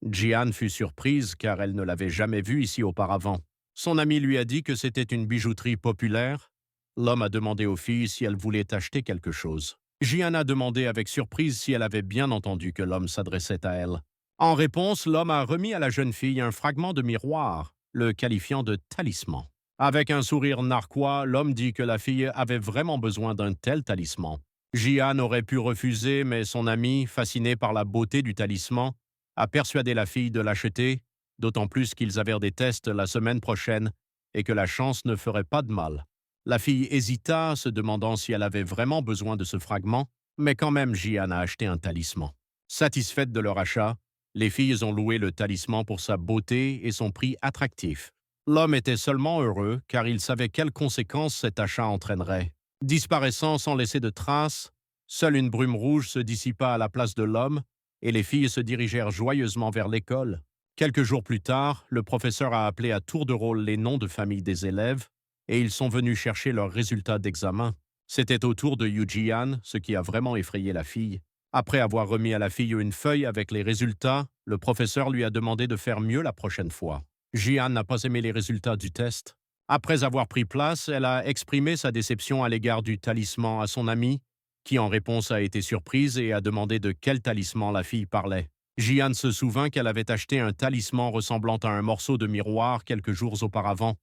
Jian fut surprise car elle ne l'avait jamais vu ici auparavant. Son ami lui a dit que c'était une bijouterie populaire. L'homme a demandé aux filles si elles voulaient acheter quelque chose. Jian a demandé avec surprise si elle avait bien entendu que l'homme s'adressait à elle. En réponse, l'homme a remis à la jeune fille un fragment de miroir, le qualifiant de talisman. Avec un sourire narquois, l'homme dit que la fille avait vraiment besoin d'un tel talisman. Jian aurait pu refuser, mais son ami, fasciné par la beauté du talisman, a persuadé la fille de l'acheter, d'autant plus qu'ils avaient des tests la semaine prochaine et que la chance ne ferait pas de mal. La fille hésita, se demandant si elle avait vraiment besoin de ce fragment, mais quand même Jian a acheté un talisman. Satisfaites de leur achat, les filles ont loué le talisman pour sa beauté et son prix attractif. L'homme était seulement heureux car il savait quelles conséquences cet achat entraînerait. Disparaissant sans laisser de traces, seule une brume rouge se dissipa à la place de l'homme et les filles se dirigèrent joyeusement vers l'école. Quelques jours plus tard, le professeur a appelé à tour de rôle les noms de famille des élèves. et ils sont venus chercher leurs résultats d'examen. C'était au tour de Yu-Jian, ce qui a vraiment effrayé la fille. Après avoir remis à la fille une feuille avec les résultats, le professeur lui a demandé de faire mieux la prochaine fois. Jian n'a pas aimé les résultats du test. Après avoir pris place, elle a exprimé sa déception à l'égard du talisman à son amie, qui en réponse a été surprise et a demandé de quel talisman la fille parlait. Jian se souvint qu'elle avait acheté un talisman ressemblant à un morceau de miroir quelques jours auparavant.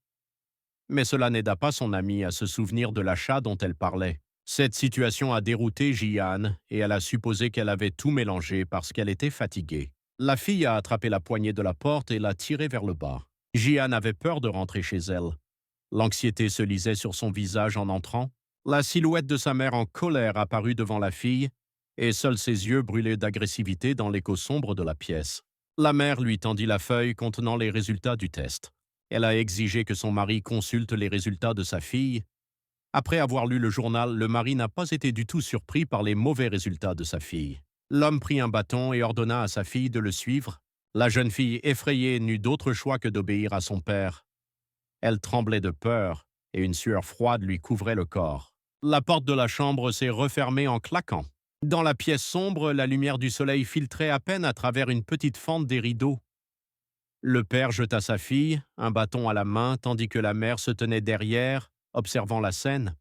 Mais cela n'aida pas son amie à se souvenir de l'achat dont elle parlait. Cette situation a dérouté Jian et elle a supposé qu'elle avait tout mélangé parce qu'elle était fatiguée. La fille a attrapé la poignée de la porte et l'a tirée vers le bas. Jian avait peur de rentrer chez elle. L'anxiété se lisait sur son visage en entrant. La silhouette de sa mère en colère apparut devant la fille, et seuls ses yeux brûlaient d'agressivité dans l'écho sombre de la pièce. La mère lui tendit la feuille contenant les résultats du test. Elle a exigé que son mari consulte les résultats de sa fille. Après avoir lu le journal, le mari n'a pas été du tout surpris par les mauvais résultats de sa fille. L'homme prit un bâton et ordonna à sa fille de le suivre. La jeune fille, effrayée, n'eut d'autre choix que d'obéir à son père. Elle tremblait de peur, et une sueur froide lui couvrait le corps. La porte de la chambre s'est refermée en claquant. Dans la pièce sombre, la lumière du soleil filtrait à peine à travers une petite fente des rideaux. Le père jeta sa fille, un bâton à la main, tandis que la mère se tenait derrière, observant la scène.